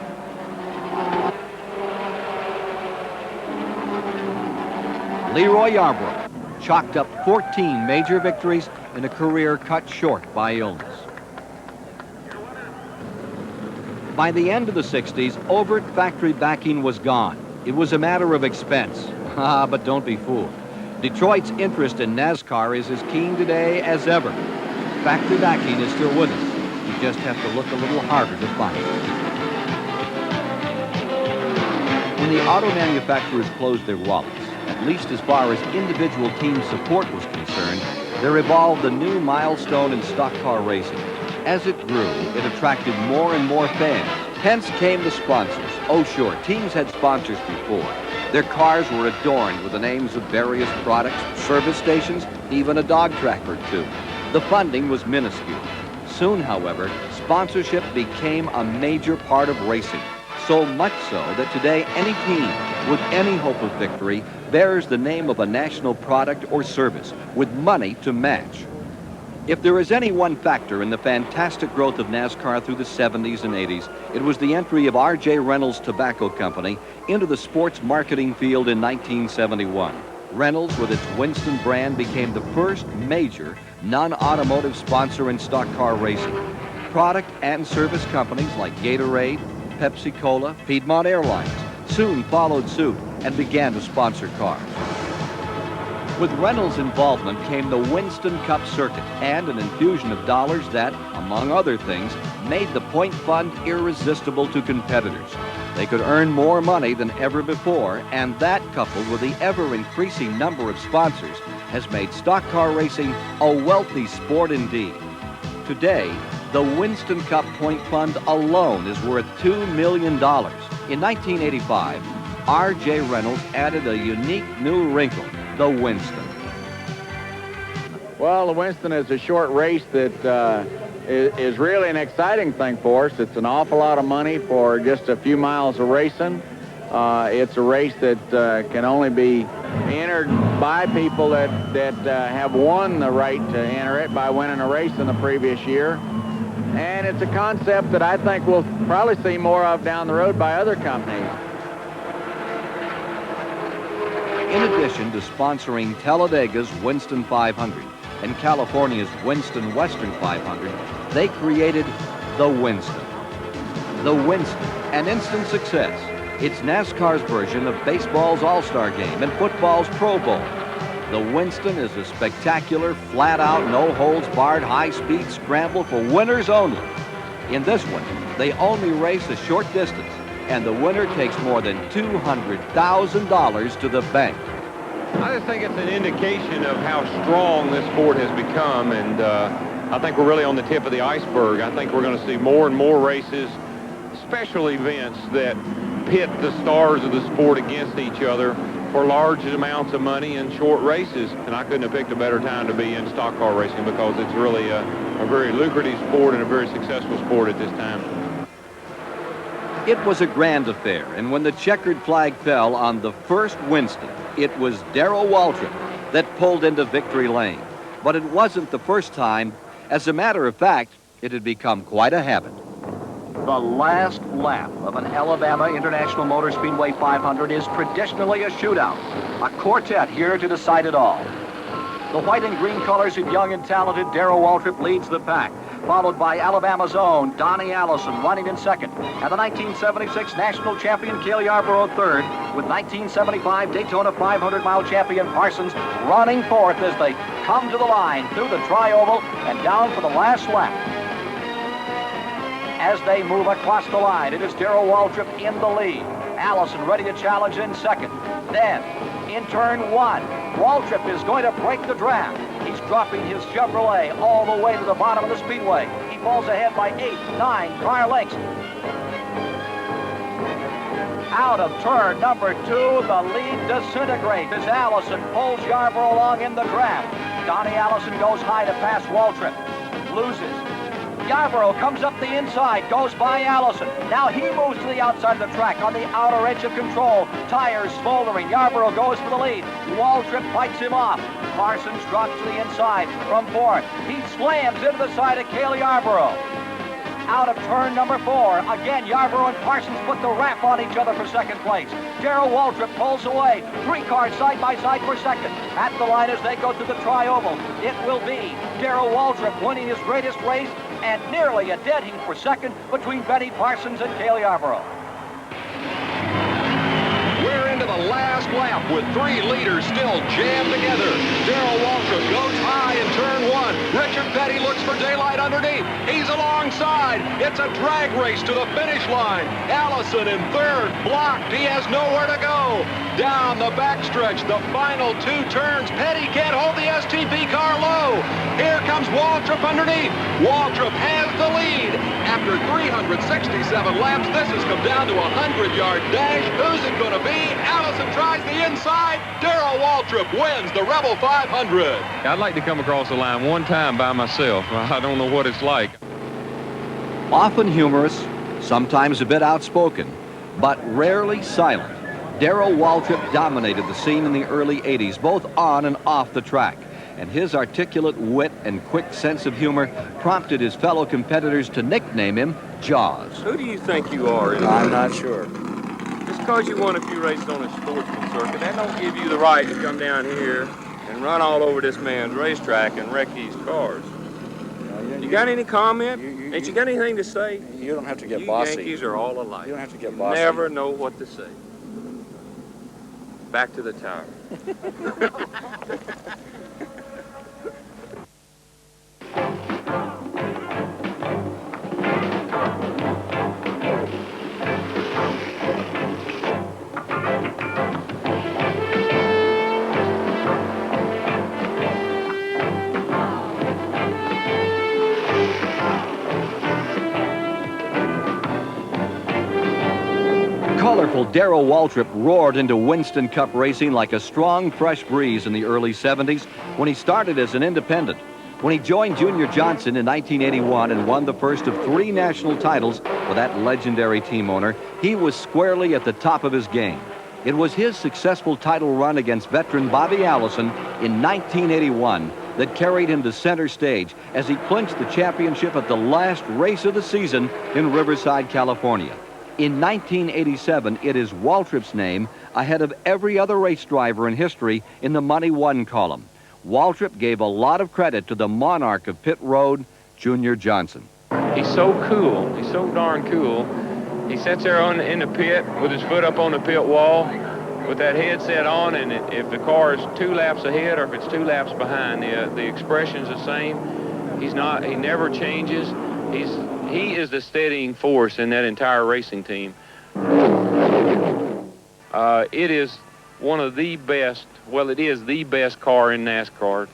Leroy Yarborough chalked up 14 major victories in a career cut short by illness. By the end of the 60s, overt factory backing was gone. It was a matter of expense. But don't be fooled. Detroit's interest in NASCAR is as keen today as ever. Factory backing is still with us. You just have to look a little harder to find it. When the auto manufacturers closed their wallets, at least as far as individual team support was concerned, there evolved a new milestone in stock car racing. As it grew, it attracted more and more fans. Hence came the sponsors. Oh, sure, teams had sponsors before. Their cars were adorned with the names of various products, service stations, even a dog track or two. The funding was minuscule. Soon, however, sponsorship became a major part of racing. So much so that today any team with any hope of victory bears the name of a national product or service with money to match. If there is any one factor in the fantastic growth of NASCAR through the 70s and 80s, it was the entry of R.J. Reynolds Tobacco Company into the sports marketing field in 1971. Reynolds, with its Winston brand, became the first major non-automotive sponsor in stock car racing. Product and service companies like Gatorade, Pepsi-Cola, Piedmont Airlines soon followed suit and began to sponsor cars. With Reynolds' involvement came the Winston Cup circuit and an infusion of dollars that, among other things, made the point fund irresistible to competitors. They could earn more money than ever before, and that, coupled with the ever-increasing number of sponsors, has made stock car racing a wealthy sport indeed. Today, the Winston Cup point fund alone is worth $2 million. In 1985, R.J. Reynolds added a unique new wrinkle, the Winston. Well, the Winston is a short race that is really an exciting thing for us. It's an awful lot of money for just a few miles of racing. It's a race that can only be entered by people that have won the right to enter it by winning a race in the previous year. And it's a concept that I think we'll probably see more of down the road by other companies. In addition to sponsoring Talladega's Winston 500 and California's Winston Western 500, they created the Winston. The Winston, an instant success. It's NASCAR's version of baseball's All-Star Game and football's Pro Bowl. The Winston is a spectacular, flat-out, no-holds-barred, high-speed scramble for winners only. In this one, they only race a short distance, and the winner takes more than $200,000 to the bank. I just think it's an indication of how strong this sport has become, and I think we're really on the tip of the iceberg. I think we're going to see more and more races, special events that pit the stars of the sport against each other for large amounts of money in short races. And I couldn't have picked a better time to be in stock car racing because it's really a very lucrative sport and a very successful sport at this time. It was a grand affair, and when the checkered flag fell on the first Winston, it was Darrell Waltrip that pulled into victory lane. But it wasn't the first time. As a matter of fact, it had become quite a habit. The last lap of an Alabama International Motor Speedway 500 is traditionally a shootout, a quartet here to decide it all. The white and green colors of young and talented Darrell Waltrip leads the pack, followed by Alabama's own Donnie Allison running in second, and the 1976 national champion Cale Yarborough third, with 1975 Daytona 500-mile champion Parsons running fourth as they come to the line through the tri-oval and down for the last lap. As they move across the line, it is Darrell Waltrip in the lead. Allison ready to challenge in second. Then, in turn 1, Waltrip is going to break the draft. He's dropping his Chevrolet all the way to the bottom of the speedway. He falls ahead by 8, 9 car lengths. Out of turn number 2, the lead disintegrates as Allison pulls Yarborough along in the draft. Donnie Allison goes high to pass Waltrip. Loses. Yarborough comes up the inside, goes by Allison. Now he moves to the outside of the track on the outer edge of control. Tires smoldering. Yarborough goes for the lead. Waltrip fights him off. Parsons drops to the inside from 4th. He slams into the side of Cale Yarborough. Out of turn number 4. Again, Yarborough and Parsons put the wrap on each other for second place. Darrell Waltrip pulls away. 3 cars side by side for second. At the line as they go through the tri-oval, it will be Darrell Waltrip winning his greatest race and nearly a dead heat for second between Benny Parsons and Cale Yarborough. We're into the last lap with 3 leaders still jammed together. Darrell Waltrip goes high in turn 1. Richard Petty looks for daylight underneath. He's alongside. It's a drag race to the finish line. Allison in 3rd, blocked. He has nowhere to go. Down the backstretch, the final 2 turns. Petty can't hold the STP car low. Here comes Waltrip underneath. Waltrip has the lead. After 367 laps, this has come down to a 100-yard dash. Who's it going to be? Allison tries the inside. Darrell Waltrip wins the Rebel 500. I'd like to come across the line one time by myself. I don't know what it's like. Often humorous, sometimes a bit outspoken, but rarely silent, Darrell Waltrip dominated the scene in the early 80s, both on and off the track. And his articulate wit and quick sense of humor prompted his fellow competitors to nickname him Jaws. Who do you think you are? I'm not sure. Just because you won a few races on a sportsman circuit, that don't give you the right to come down here and run all over this man's racetrack and wreck these cars. You got any comment? Ain't you got anything to say? You don't have to get bossy. Yankees are all alike. You don't have to get bossy. Never know what to say. Back to the tower. Colorful Darrell Waltrip roared into Winston Cup racing like a strong, fresh breeze in the early 70s when he started as an independent. When he joined Junior Johnson in 1981 and won the first of 3 national titles for that legendary team owner, he was squarely at the top of his game. It was his successful title run against veteran Bobby Allison in 1981 that carried him to center stage as he clinched the championship at the last race of the season in Riverside, California. In 1987, it is Waltrip's name ahead of every other race driver in history in the Money One column. Waltrip gave a lot of credit to the monarch of pit road, Junior Johnson. He's so cool. He's so darn cool. He sits there in the pit with his foot up on the pit wall with that headset on, and if the car is 2 laps ahead or if it's 2 laps behind, the expression's the same. He never changes. He is the steadying force in that entire racing team. It is one of the best, well, it is the best car in NASCAR.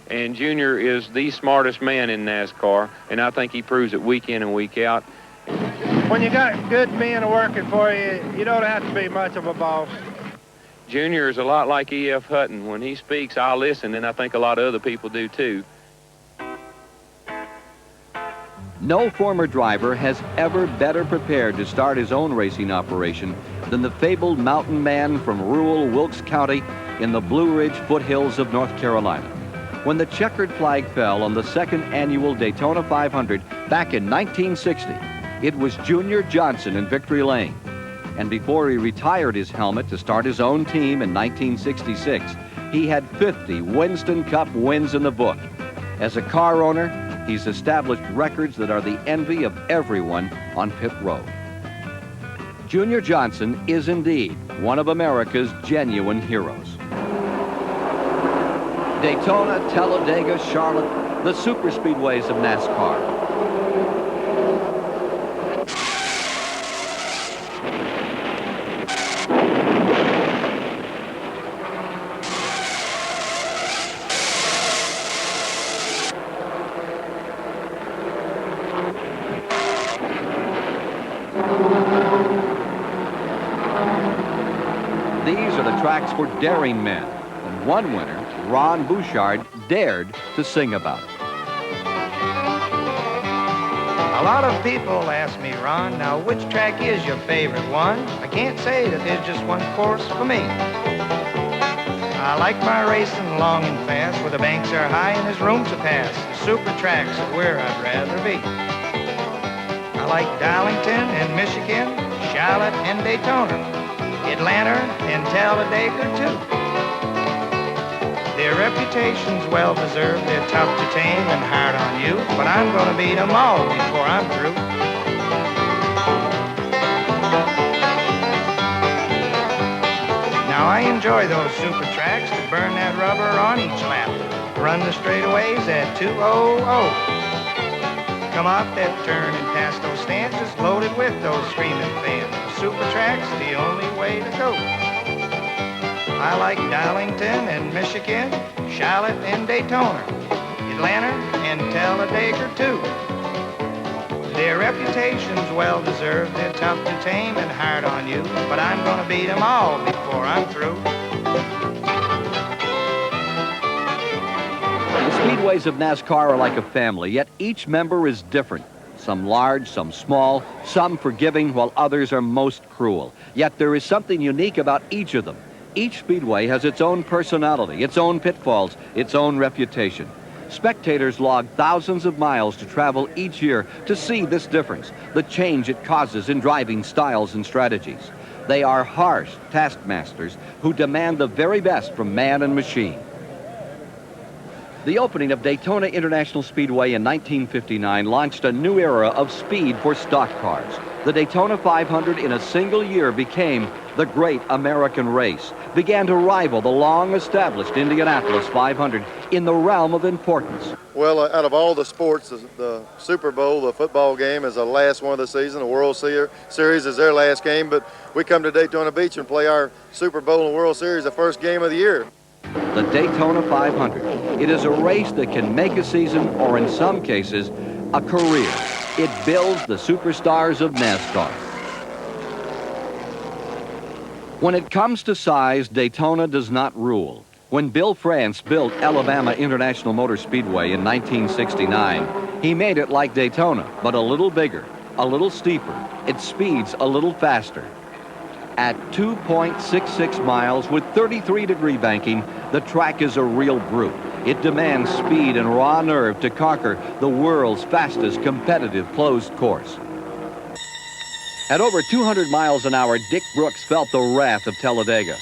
And Junior is the smartest man in NASCAR, and I think he proves it week in and week out. When you got good men working for you, you don't have to be much of a boss. Junior is a lot like E.F. Hutton. When he speaks, I'll listen, and I think a lot of other people do too. No former driver has ever better prepared to start his own racing operation than the fabled mountain man from rural Wilkes County in the Blue Ridge foothills of North Carolina. When the checkered flag fell on the 2nd annual Daytona 500 back in 1960, it was Junior Johnson in victory lane. And before he retired his helmet to start his own team in 1966, he had 50 Winston Cup wins in the book. As a car owner, he's established records that are the envy of everyone on pit road. Junior Johnson is indeed one of America's genuine heroes. Daytona, Talladega, Charlotte, the superspeedways of NASCAR. These are the tracks for daring men, and one winner, Ron Bouchard, dared to sing about it. A lot of people ask me, Ron, now which track is your favorite one? I can't say that there's just one course for me. I like my racing long and fast, where the banks are high and there's room to pass. The super tracks are where I'd rather be. I like Darlington and Michigan, Charlotte and Daytona, Atlanta and Talladega too. Their reputation's well-deserved, they're tough to tame and hard on you, but I'm gonna beat them all before I'm through. Now I enjoy those super tracks that burn that rubber on each lap, run the straightaways at 200. Come off that turn and past those stanzas loaded with those screaming fans. The super track's the only way to go. I like Darlington and Michigan, Charlotte and Daytona, Atlanta and Talladega too. Their reputation's well-deserved, they're tough to tame and hard on you, but I'm gonna beat them all before I'm through. The speedways of NASCAR are like a family, yet each member is different. Some large, some small, some forgiving, while others are most cruel. Yet there is something unique about each of them. Each speedway has its own personality, its own pitfalls, its own reputation. Spectators log thousands of miles to travel each year to see this difference, the change it causes in driving styles and strategies. They are harsh taskmasters who demand the very best from man and machine. The opening of Daytona International Speedway in 1959 launched a new era of speed for stock cars. The Daytona 500 in a single year became the great American race, began to rival the long-established Indianapolis 500 in the realm of importance. Well, out of all the sports, the Super Bowl, the football game is the last one of the season. The World Series is their last game, but we come to Daytona Beach and play our Super Bowl and World Series the first game of the year. The Daytona 500. It is a race that can make a season, or in some cases, a career. It builds the superstars of NASCAR. When it comes to size, Daytona does not rule. When Bill France built Alabama International Motor Speedway in 1969, he made it like Daytona, but a little bigger, a little steeper. It speeds a little faster. At 2.66 miles with 33-degree banking, the track is a real brute. It demands speed and raw nerve to conquer the world's fastest competitive closed course. At over 200 miles an hour, Dick Brooks felt the wrath of Talladega.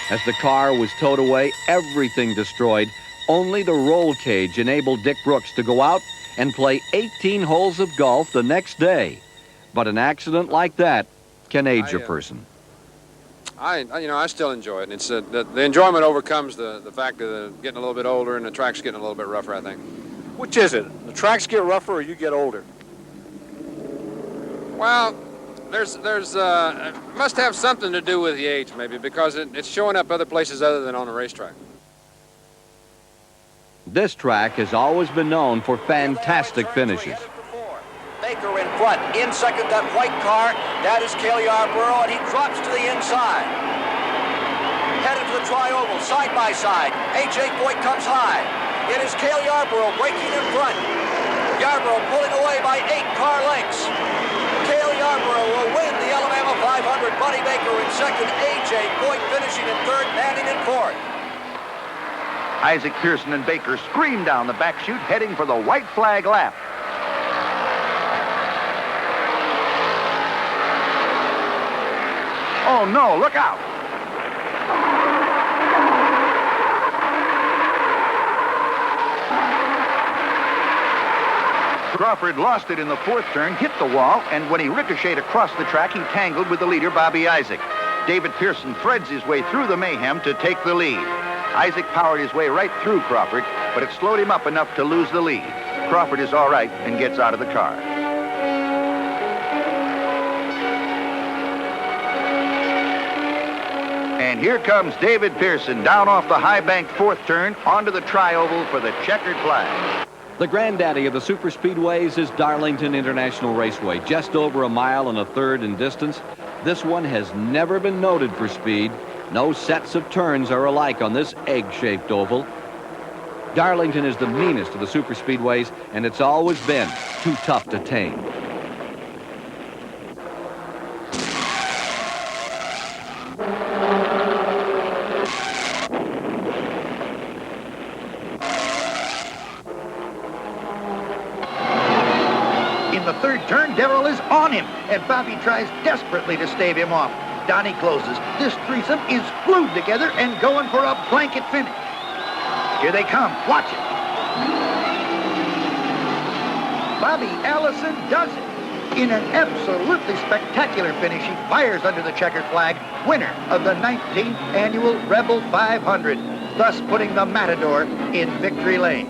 As the car was towed away, everything destroyed, only the roll cage enabled Dick Brooks to go out and play 18 holes of golf the next day. But an accident like that can age a person. I still enjoy it. And it's the enjoyment overcomes the fact of getting a little bit older and the track's getting a little bit rougher, I think. Which is it? The tracks get rougher or you get older? Well, there's must have something to do with the age, maybe, because it's showing up other places other than on a racetrack. This track has always been known for fantastic finishes. Baker in front, in second, that white car, that is Cale Yarborough, and he drops to the inside. Headed to the tri-oval, side by side. A.J. Boyd comes high. It is Cale Yarborough breaking in front. Yarborough pulling away by 8 car lengths. Cale Yarborough will win the Alabama 500. Buddy Baker in second, A.J. Boyd finishing in third, Manning in fourth. Isaac Pearson and Baker scream down the back chute, heading for the white flag lap. Oh, no, look out. Crawford lost it in the fourth turn, hit the wall, and when he ricocheted across the track, he tangled with the leader, Bobby Isaac. David Pearson threads his way through the mayhem to take the lead. Isaac powered his way right through Crawford, but it slowed him up enough to lose the lead. Crawford is all right and gets out of the car. And here comes David Pearson down off the high bank fourth turn onto the tri-oval for the checkered flag. The granddaddy of the superspeedways is Darlington International Raceway, just over 1.33 miles in distance. This one has never been noted for speed. No sets of turns are alike on this egg-shaped oval. Darlington is the meanest of the superspeedways, and it's always been too tough to tame. In the third turn, Darrell is on him, and Bobby tries desperately to stave him off. Donnie closes. This threesome is glued together and going for a blanket finish. Here they come. Watch it. Bobby Allison does it. In an absolutely spectacular finish, he fires under the checkered flag, winner of the 19th annual Rebel 500, thus putting the Matador in victory lane.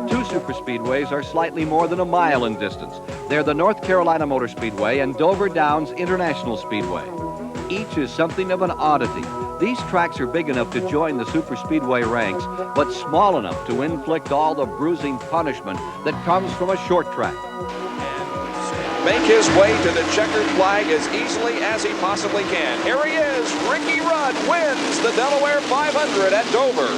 Two superspeedways are slightly more than 1 mile in distance. They're the North Carolina Motor Speedway and Dover Downs International Speedway. Each is something of an oddity. These tracks are big enough to join the superspeedway ranks, but small enough to inflict all the bruising punishment that comes from a short track. Make his way to the checkered flag as easily as he possibly can. Here he is. Ricky Rudd wins the Delaware 500 at Dover.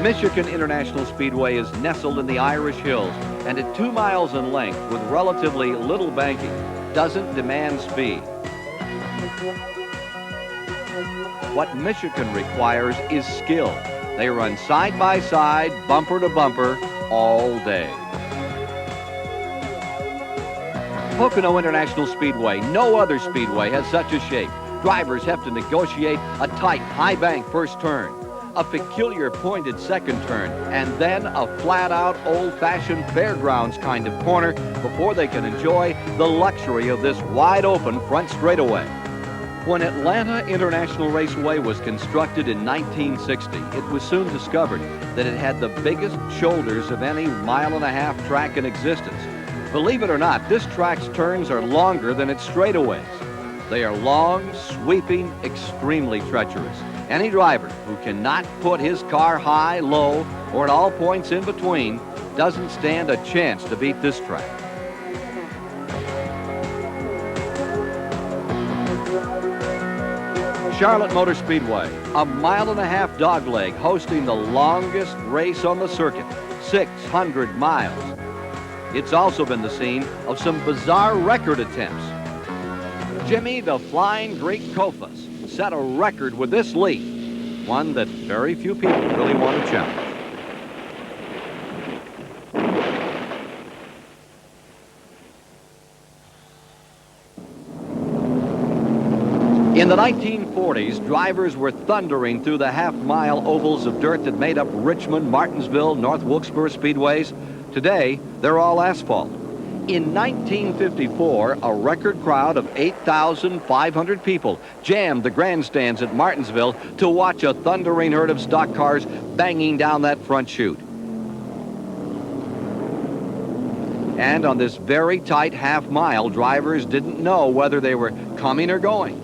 Michigan International Speedway is nestled in the Irish Hills, and at 2 miles in length with relatively little banking, doesn't demand speed. What Michigan requires is skill. They run side by side, bumper to bumper, all day. Pocono International Speedway, no other speedway has such a shape. Drivers have to negotiate a tight, high bank first turn, a peculiar pointed second turn, and then a flat-out, old-fashioned fairgrounds kind of corner before they can enjoy the luxury of this wide-open front straightaway. When Atlanta International Raceway was constructed in 1960, it was soon discovered that it had the biggest shoulders of any 1.5 mile track in existence. Believe it or not, this track's turns are longer than its straightaways. They are long, sweeping, extremely treacherous. Any driver who cannot put his car high, low, or at all points in between doesn't stand a chance to beat this track. Charlotte Motor Speedway, 1.5 mile dogleg, hosting the longest race on the circuit, 600 miles. It's also been the scene of some bizarre record attempts. Jimmy the Flying Greek Kofas set a record with this leap, one that very few people really want to challenge. In the 1940s, drivers were thundering through the half-mile ovals of dirt that made up Richmond, Martinsville, North Wilkesboro speedways. Today, they're all asphalt. In 1954, a record crowd of 8,500 people jammed the grandstands at Martinsville to watch a thundering herd of stock cars banging down that front chute. And on this very tight half-mile, drivers didn't know whether they were coming or going.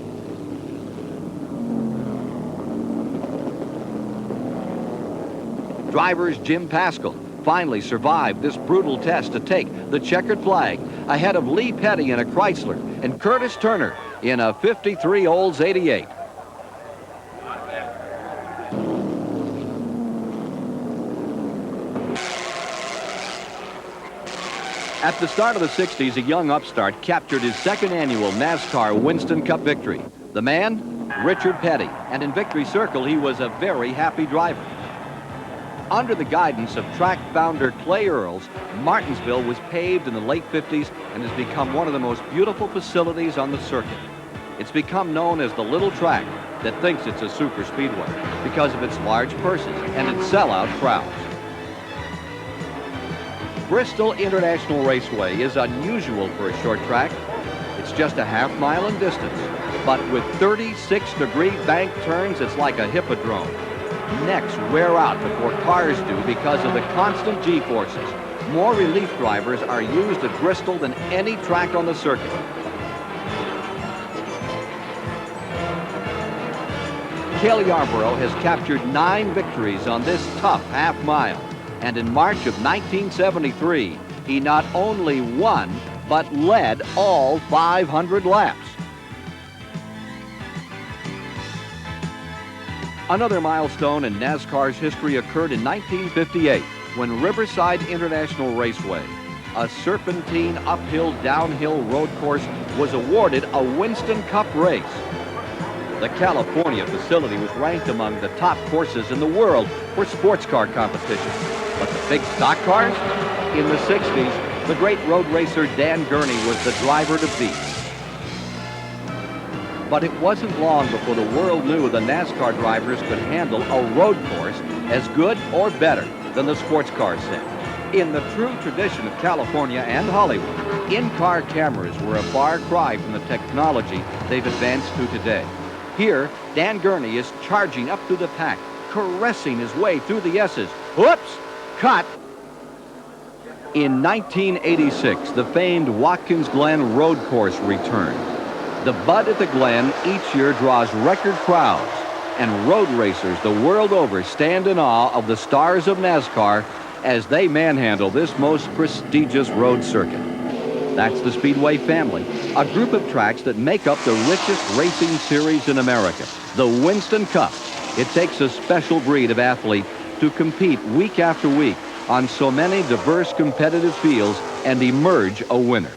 Drivers Jim Pascal finally survived this brutal test to take the checkered flag ahead of Lee Petty in a Chrysler and Curtis Turner in a 53 Olds 88. At the start of the 60s, a young upstart captured his second annual NASCAR Winston Cup victory. The man, Richard Petty, and in Victory Circle, he was a very happy driver. Under the guidance of track founder Clay Earls, Martinsville was paved in the late 50s and has become one of the most beautiful facilities on the circuit. It's become known as the little track that thinks it's a super speedway because of its large purses and its sellout crowds. Bristol International Raceway is unusual for a short track. It's just a half mile in distance, but with 36-degree bank turns, it's like a hippodrome. Necks wear out before cars do because of the constant G-forces. More relief drivers are used at Bristol than any track on the circuit. Cale Yarborough has captured 9 victories on this tough half mile. And in March of 1973, he not only won, but led all 500 laps. Another milestone in NASCAR's history occurred in 1958 when Riverside International Raceway, a serpentine uphill-downhill road course, was awarded a Winston Cup race. The California facility was ranked among the top courses in the world for sports car competition. But the big stock cars? In the 60s, the great road racer Dan Gurney was the driver to beat. But it wasn't long before the world knew the NASCAR drivers could handle a road course as good or better than the sports car set. In the true tradition of California and Hollywood, in-car cameras were a far cry from the technology they've advanced to today. Here, Dan Gurney is charging up through the pack, caressing his way through the S's. Whoops! Cut! In 1986, the famed Watkins Glen road course returned. The Bud at the Glen each year draws record crowds, and road racers the world over stand in awe of the stars of NASCAR as they manhandle this most prestigious road circuit. That's the Speedway family, a group of tracks that make up the richest racing series in America, the Winston Cup. It takes a special breed of athlete to compete week after week on so many diverse competitive fields and emerge a winner.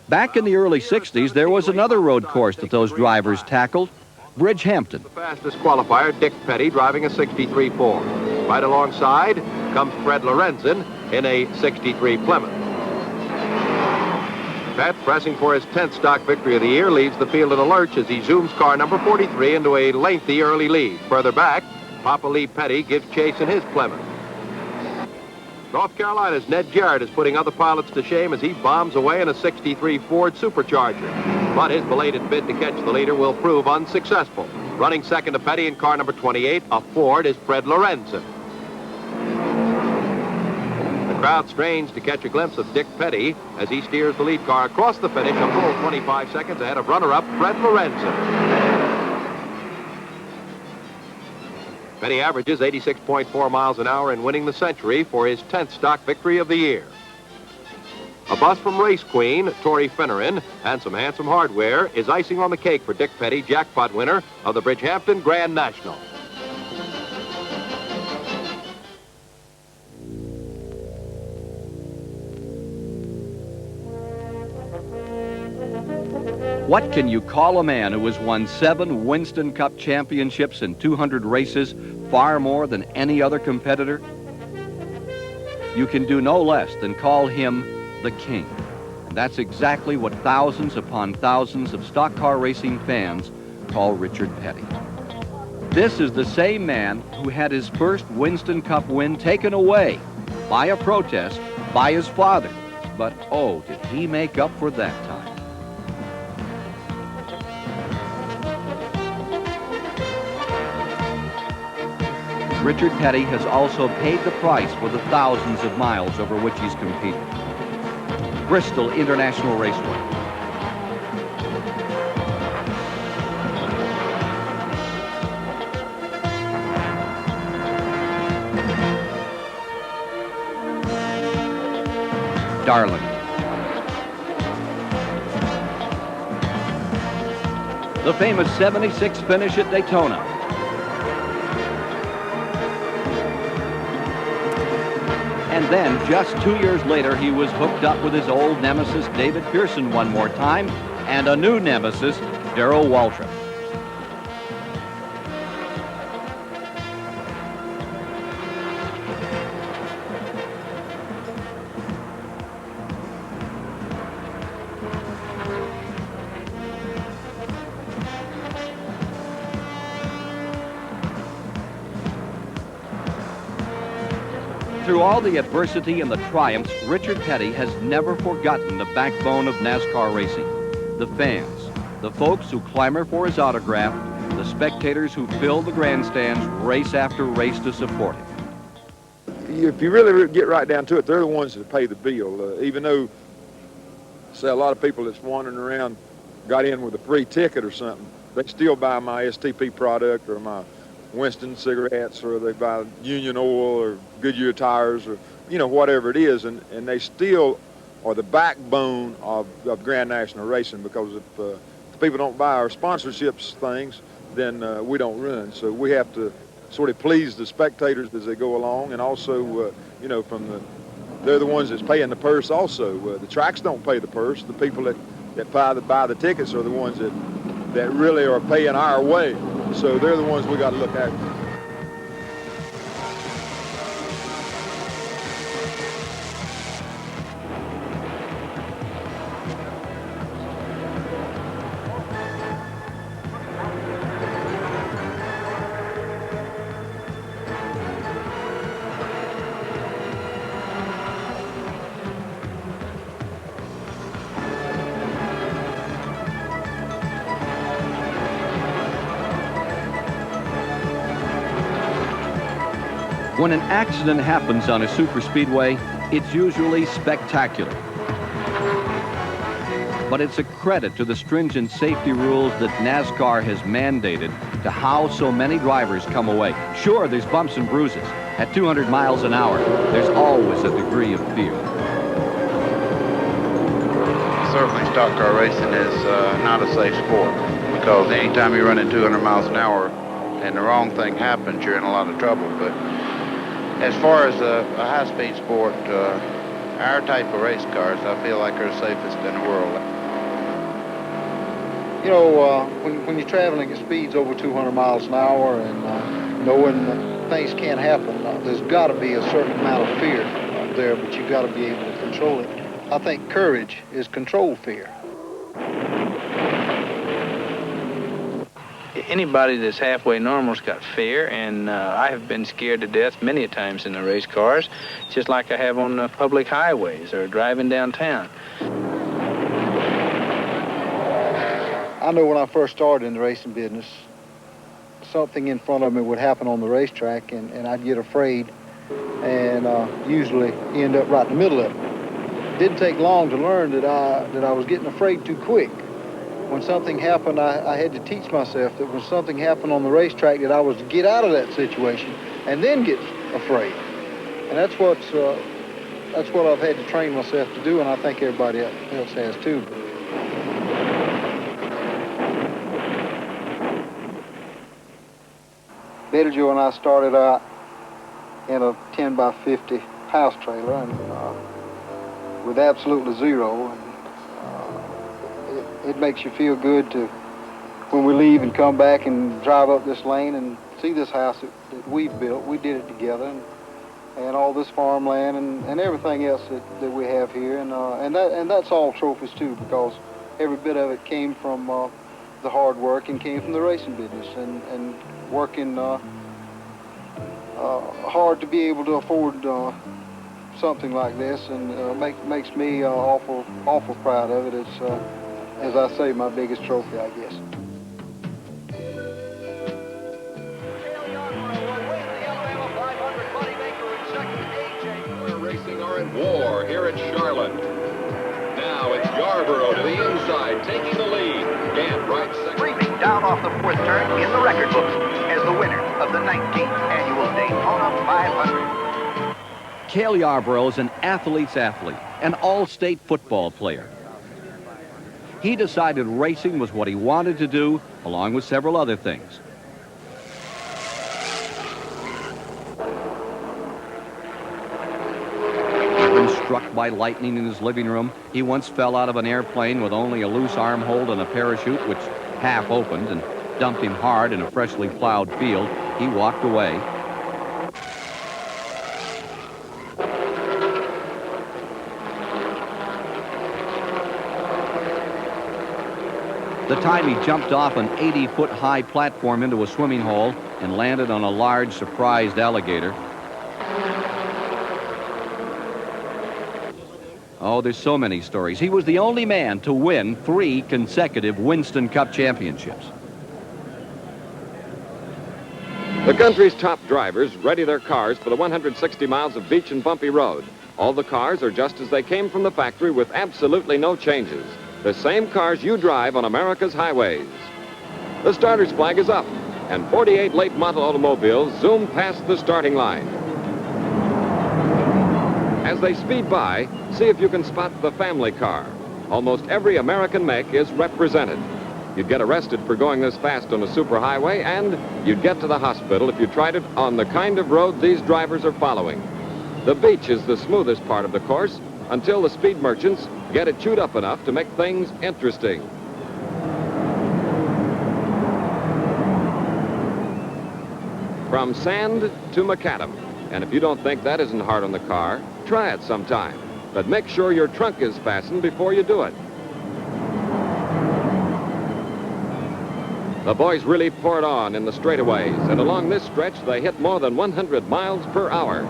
Back in the early 60s, there was another road course that those drivers tackled, Bridgehampton. The fastest qualifier, Dick Petty, driving a 63 Ford. Right alongside comes Fred Lorenzen in a 63 Plymouth. Pet, pressing for his 10th stock victory of the year, leads the field in a lurch as he zooms car number 43 into a lengthy early lead. Further back, Papa Lee Petty gives chase in his Plymouth. North Carolina's Ned Jarrett is putting other pilots to shame as he bombs away in a 63 Ford Supercharger. But his belated bid to catch the leader will prove unsuccessful. Running second to Petty in car number 28, a Ford, is Fred Lorenzen. The crowd strains to catch a glimpse of Dick Petty as he steers the lead car across the finish a full 25 seconds ahead of runner-up Fred Lorenzen. Petty averages 86.4 miles an hour in winning the Century for his 10th stock victory of the year. A bus from Race Queen, Tori Finneran, and some handsome hardware is icing on the cake for Dick Petty, jackpot winner of the Bridgehampton Grand National. What can you call a man who has won 7 Winston Cup championships and 200 races, far more than any other competitor? You can do no less than call him the King. And that's exactly what thousands upon thousands of stock car racing fans call Richard Petty. This is the same man who had his first Winston Cup win taken away by a protest by his father. But oh, did he make up for that time. Richard Petty has also paid the price for the thousands of miles over which he's competed. Bristol International Raceway. Darling. The famous 76 finish at Daytona. And then, just 2 years later, he was hooked up with his old nemesis, David Pearson, one more time, and a new nemesis, Darrell Waltrip. Through all the adversity and the triumphs, Richard Petty has never forgotten the backbone of NASCAR racing. The fans, the folks who clamor for his autograph, the spectators who fill the grandstands race after race to support him. If you really get right down to it, they're the ones that pay the bill. Even though, say, a lot of people that's wandering around got in with a free ticket or something, they still buy my STP product or my Winston cigarettes, or they buy Union Oil or Goodyear tires, or whatever it is, and they still are the backbone of Grand National Racing, because if the people don't buy our sponsorships things, then we don't run. So we have to sort of please the spectators as they go along, and also they're the ones that's paying the purse also. The tracks don't pay the purse. The people that buy the tickets are the ones that really are paying our way. So they're the ones we got to look at. When an accident happens on a superspeedway, it's usually spectacular. But it's a credit to the stringent safety rules that NASCAR has mandated to how so many drivers come away. Sure, there's bumps and bruises. At 200 miles an hour, there's always a degree of fear. Certainly, stock car racing is not a safe sport, because anytime you're running 200 miles an hour and the wrong thing happens, you're in a lot of trouble. But as far as a high-speed sport, our type of race cars, I feel like, are the safest in the world. You know, when you're traveling at speeds over 200 miles an hour and knowing that things can't happen, there's got to be a certain amount of fear there, but you've got to be able to control it. I think courage is controlled fear. Anybody that's halfway normal's got fear, and I have been scared to death many a times in the race cars, just like I have on the public highways or driving downtown. I know when I first started in the racing business, something in front of me would happen on the racetrack, and I'd get afraid and usually end up right in the middle of it. It didn't take long to learn that I was getting afraid too quick. When something happened, I had to teach myself that when something happened on the racetrack, that I was to get out of that situation and then get afraid. And that's what I've had to train myself to do, and I think everybody else has too. Betty Jo and I started out in a 10x50 house trailer, and with absolutely zero. And, it makes you feel good to, when we leave and come back and drive up this lane and see this house that we've built. We did it together, and all this farmland and everything else that we have here, and that's all trophies too, because every bit of it came from the hard work and came from the racing business and working hard to be able to afford something like this, and makes me awful proud of it. It's as I say, my biggest trophy, I guess. Racing are at war here at Charlotte. Now it's Yarborough to the inside, taking the lead. Gant right second. Creeping down off the fourth turn in the record books as the winner of the 19th annual Daytona 500. Cale Yarborough is an athlete's athlete, an all-state football player. He decided racing was what he wanted to do, along with several other things. He'd been struck by lightning in his living room. He once fell out of an airplane with only a loose arm hold and a parachute, which half opened and dumped him hard in a freshly plowed field. He walked away. The time he jumped off an 80-foot high platform into a swimming hole and landed on a large surprised alligator. Oh, there's so many stories. He was the only man to win 3 consecutive Winston Cup championships. The country's top drivers ready their cars for the 160 miles of beach and bumpy road. All the cars are just as they came from the factory with absolutely no changes. the same cars you drive on America's highways. The starter's flag is up, and 48 late model automobiles zoom past the starting line. As they speed by, see if you can spot the family car. Almost every American make is represented. You'd get arrested for going this fast on a superhighway, and you'd get to the hospital if you tried it on the kind of road these drivers are following. The beach is the smoothest part of the course until the speed merchants get it chewed up enough to make things interesting. From sand to macadam. And if you don't think that isn't hard on the car, try it sometime. But make sure your trunk is fastened before you do it. The boys really poured on in the straightaways, and along this stretch they hit more than 100 miles per hour.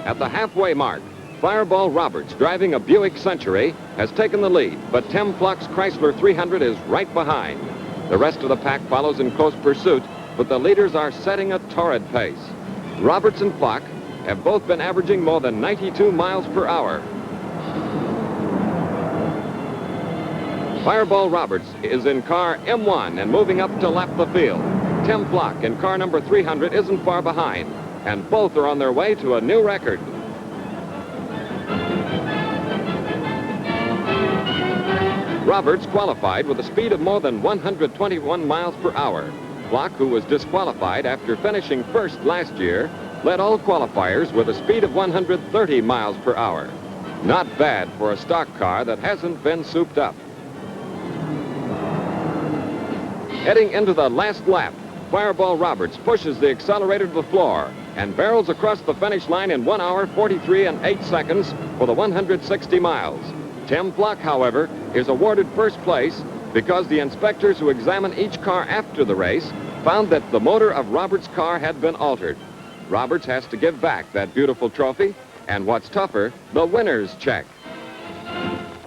At the halfway mark, Fireball Roberts, driving a Buick Century, has taken the lead, but Tim Pluck's Chrysler 300 is right behind. The rest of the pack follows in close pursuit, but the leaders are setting a torrid pace. Roberts and Pluck have both been averaging more than 92 miles per hour. Fireball Roberts is in car M1 and moving up to lap the field. Tim Pluck in car number 300 isn't far behind, and both are on their way to a new record. Roberts qualified with a speed of more than 121 miles per hour. Pluck, who was disqualified after finishing first last year, led all qualifiers with a speed of 130 miles per hour. Not bad for a stock car that hasn't been souped up. Heading into the last lap, Fireball Roberts pushes the accelerator to the floor and barrels across the finish line in 1 hour, 43 and 8 seconds for the 160 miles. Tim Pluck, however, is awarded first place because the inspectors who examined each car after the race found that the motor of Roberts' car had been altered. Roberts has to give back that beautiful trophy, and what's tougher, the winner's check.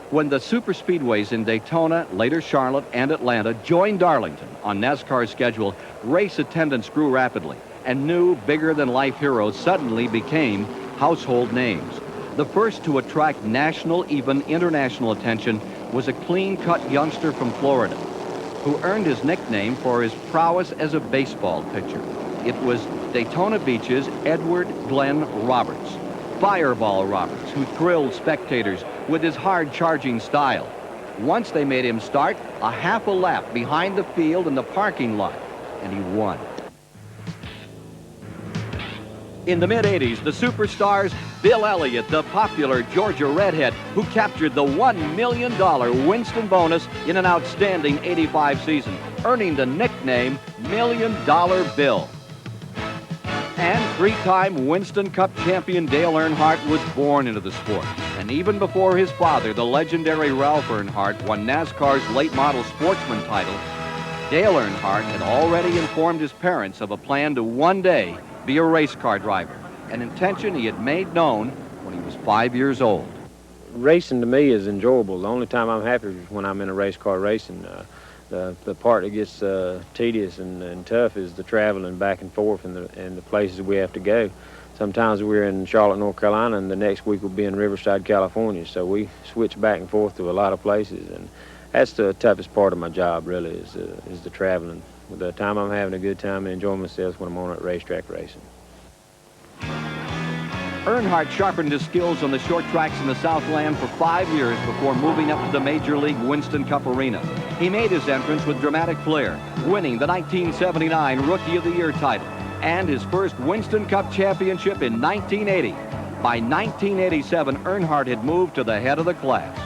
When the superspeedways in Daytona, later Charlotte, and Atlanta joined Darlington on NASCAR's schedule, race attendance grew rapidly, and new, bigger-than-life heroes suddenly became household names. The first to attract national, even international attention was a clean-cut youngster from Florida who earned his nickname for his prowess as a baseball pitcher. It was Daytona Beach's Edward Glenn Roberts, Fireball Roberts, who thrilled spectators with his hard-charging style. Once they made him start a half a lap behind the field in the parking lot, and he won. In the mid-'80s, the superstars Bill Elliott, the popular Georgia redhead, who captured the $1 million Winston bonus in an outstanding '85 season, earning the nickname Million Dollar Bill. And three-time Winston Cup champion Dale Earnhardt was born into the sport. And even before his father, the legendary Ralph Earnhardt, won NASCAR's late model sportsman title, Dale Earnhardt had already informed his parents of a plan to one day be a race car driver, an intention he had made known when he was 5 years old. Racing to me is enjoyable. The only time I'm happy is when I'm in a race car racing. The part that gets tedious and tough is the traveling back and forth and the places we have to go. Sometimes we're in Charlotte, North Carolina, and the next week we'll be in Riverside, California. So we switch back and forth to a lot of places, and that's the toughest part of my job, really, is the traveling. The time I'm having a good time and enjoying myself when I'm on that racetrack racing. Earnhardt sharpened his skills on the short tracks in the Southland for 5 years before moving up to the Major League Winston Cup Arena. He made his entrance with dramatic flair, winning the 1979 Rookie of the Year title and his first Winston Cup championship in 1980. By 1987, Earnhardt had moved to the head of the class.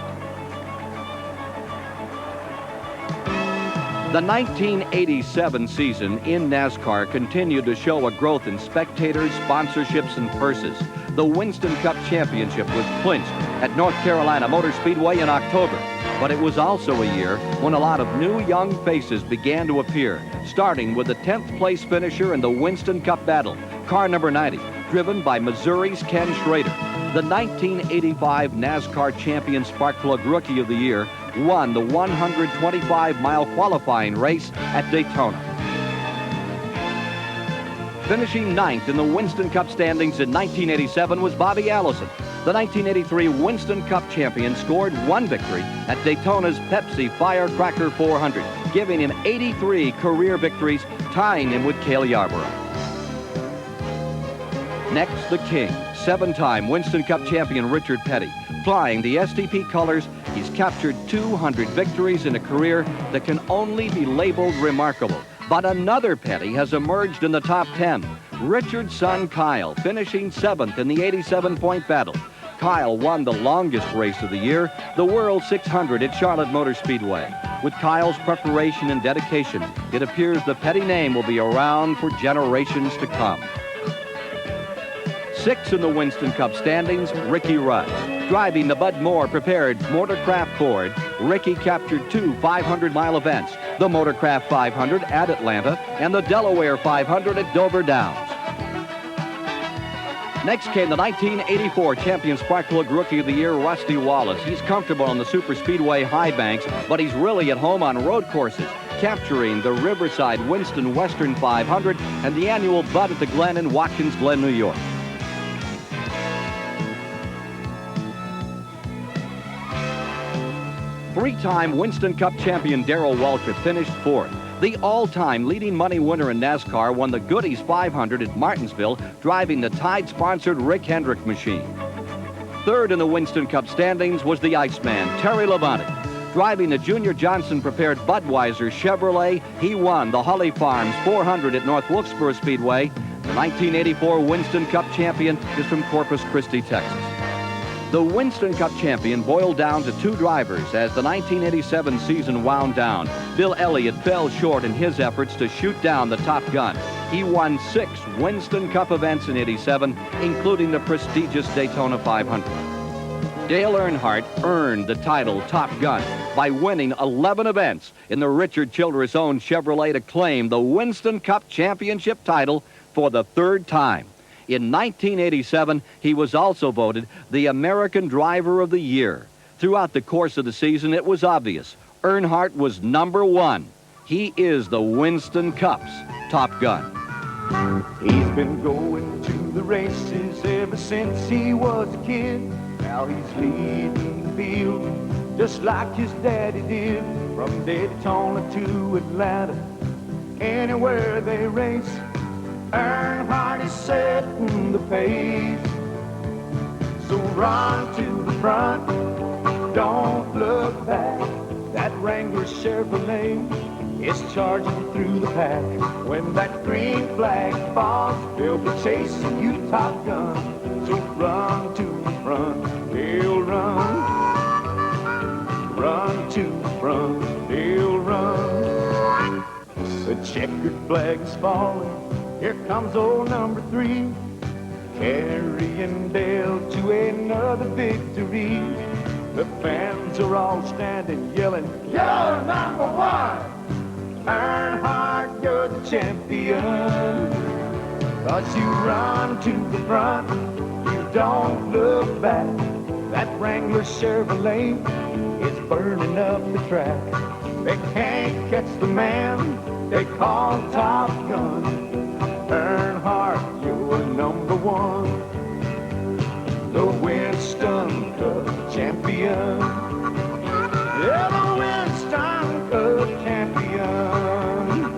The 1987 season in NASCAR continued to show a growth in spectators, sponsorships, and purses. The Winston Cup Championship was clinched at North Carolina Motor Speedway in October. But it was also a year when a lot of new young faces began to appear, starting with the 10th place finisher in the Winston Cup battle, car number 90, driven by Missouri's Ken Schrader. The 1985 NASCAR champion Sparkplug Rookie of the Year won the 125-mile qualifying race at Daytona. Finishing ninth in the Winston Cup standings in 1987 was Bobby Allison. The 1983 Winston Cup champion scored one victory at Daytona's Pepsi Firecracker 400, giving him 83 career victories, tying him with Cale Yarborough. Next, the king, seven-time Winston Cup champion Richard Petty. Flying the STP colors, he's captured 200 victories in a career that can only be labeled remarkable. But another Petty has emerged in the top 10. Richard's son Kyle, finishing seventh in the 87-point battle. Kyle won the longest race of the year, the World 600 at Charlotte Motor Speedway. With Kyle's preparation and dedication, it appears the Petty name will be around for generations to come. Sixth in the Winston Cup standings, Ricky Rudd. Driving the Bud Moore prepared Motorcraft Ford, Ricky captured two 500-mile events, the Motorcraft 500 at Atlanta and the Delaware 500 at Dover Downs. Next came the 1984 champion Sparkplug Rookie of the Year, Rusty Wallace. He's comfortable on the super speedway high banks, but he's really at home on road courses, capturing the Riverside Winston Western 500 and the annual Bud at the Glen in Watkins Glen, New York. Three-time Winston Cup champion Darrell Waltrip finished fourth. The all-time leading money winner in NASCAR won the Goodies 500 at Martinsville, driving the Tide-sponsored Rick Hendrick machine. Third in the Winston Cup standings was the Iceman, Terry Labonte. Driving the Junior Johnson-prepared Budweiser Chevrolet, he won the Holly Farms 400 at North Wilkesboro Speedway. The 1984 Winston Cup champion is from Corpus Christi, Texas. The Winston Cup champion boiled down to two drivers as the 1987 season wound down. Bill Elliott fell short in his efforts to shoot down the Top Gun. He won 6 Winston Cup events in '87, including the prestigious Daytona 500. Dale Earnhardt earned the title Top Gun by winning 11 events in the Richard Childress-owned Chevrolet to claim the Winston Cup championship title for the third time. In 1987, he was also voted the American Driver of the Year. Throughout the course of the season, it was obvious. Earnhardt was number one. He is the Winston Cup's Top Gun. He's been going to the races ever since he was a kid. Now he's leading the field just like his daddy did. From Daytona to Atlanta, anywhere they race, Earnhardt is setting the pace. So run to the front, don't look back. That Wrangler Chevrolet is charging through the pack. When that green flag falls, they'll be chasing you, Top Gun. So run to the front, they'll run. Run to the front, they'll run. The checkered flag is falling. Here comes old number 3, carrying Dale to another victory. The fans are all standing, yelling, "You're number 1! Earnhardt, you're the champion." 'Cause you run to the front, you don't look back. That Wrangler Chevrolet is burning up the track. They can't catch the man they call Top Gun. Earnhardt, you're number 1, the Winston Cup champion. Yeah, the Winston Cup champion.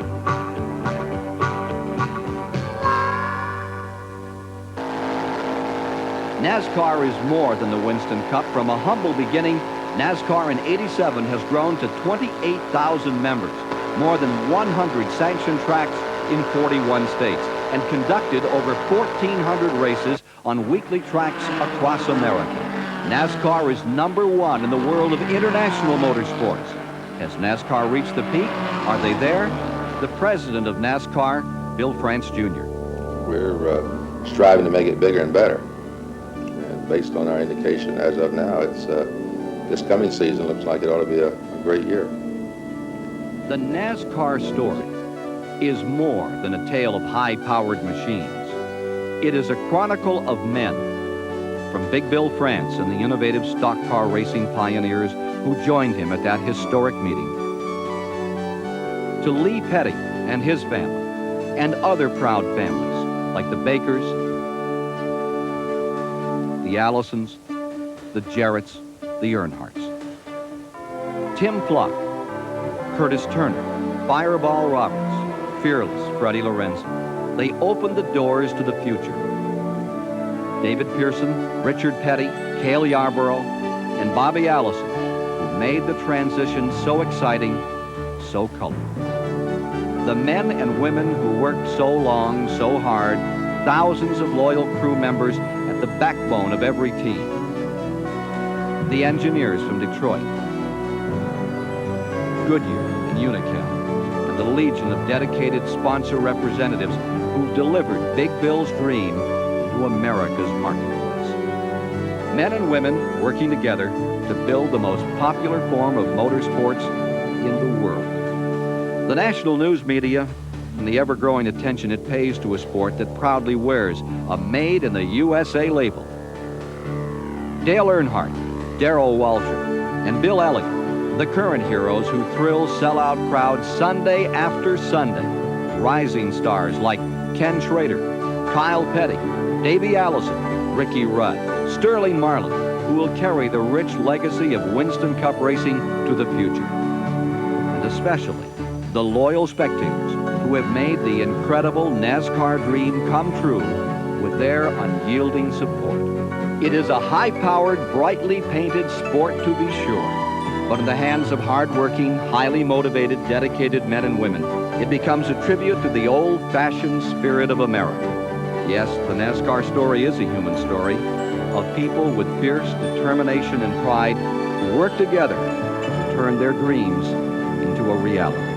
NASCAR is more than the Winston Cup. From a humble beginning, NASCAR in '87 has grown to 28,000 members, more than 100 sanctioned tracks in 41 states, and conducted over 1,400 races on weekly tracks across America. NASCAR is number 1 in the world of international motorsports. Has NASCAR reached the peak? Are they there? The president of NASCAR, Bill France Jr. We're striving to make it bigger and better. And based on our indication as of now, it's this coming season looks like it ought to be a great year. The NASCAR story is more than a tale of high-powered machines. It is a chronicle of men, from Big Bill France and the innovative stock car racing pioneers who joined him at that historic meeting, to Lee Petty and his family, and other proud families like the Bakers, the Allisons, the Jarretts, the Earnhardts. Tim Flock, Curtis Turner, Fireball Roberts, Fearless Freddie Lorenzo. They opened the doors to the future. David Pearson, Richard Petty, Cale Yarborough, and Bobby Allison, who made the transition so exciting, so colorful. The men and women who worked so long, so hard, thousands of loyal crew members at the backbone of every team. The engineers from Detroit, Goodyear and Unocal, and the legion of dedicated sponsor representatives who delivered Big Bill's dream to America's marketplace. Men and women working together to build the most popular form of motorsports in the world. The national news media and the ever-growing attention it pays to a sport that proudly wears a Made in the USA label. Dale Earnhardt, Darrell Waltrip, and Bill Elliott, the current heroes who thrill sellout crowds Sunday after Sunday. Rising stars like Ken Schrader, Kyle Petty, Davey Allison, Ricky Rudd, Sterling Marlin, who will carry the rich legacy of Winston Cup racing to the future. And especially the loyal spectators who have made the incredible NASCAR dream come true with their unyielding support. It is a high-powered, brightly painted sport to be sure, but in the hands of hard-working, highly motivated, dedicated men and women, it becomes a tribute to the old-fashioned spirit of America. Yes, the NASCAR story is a human story of people with fierce determination and pride who work together to turn their dreams into a reality.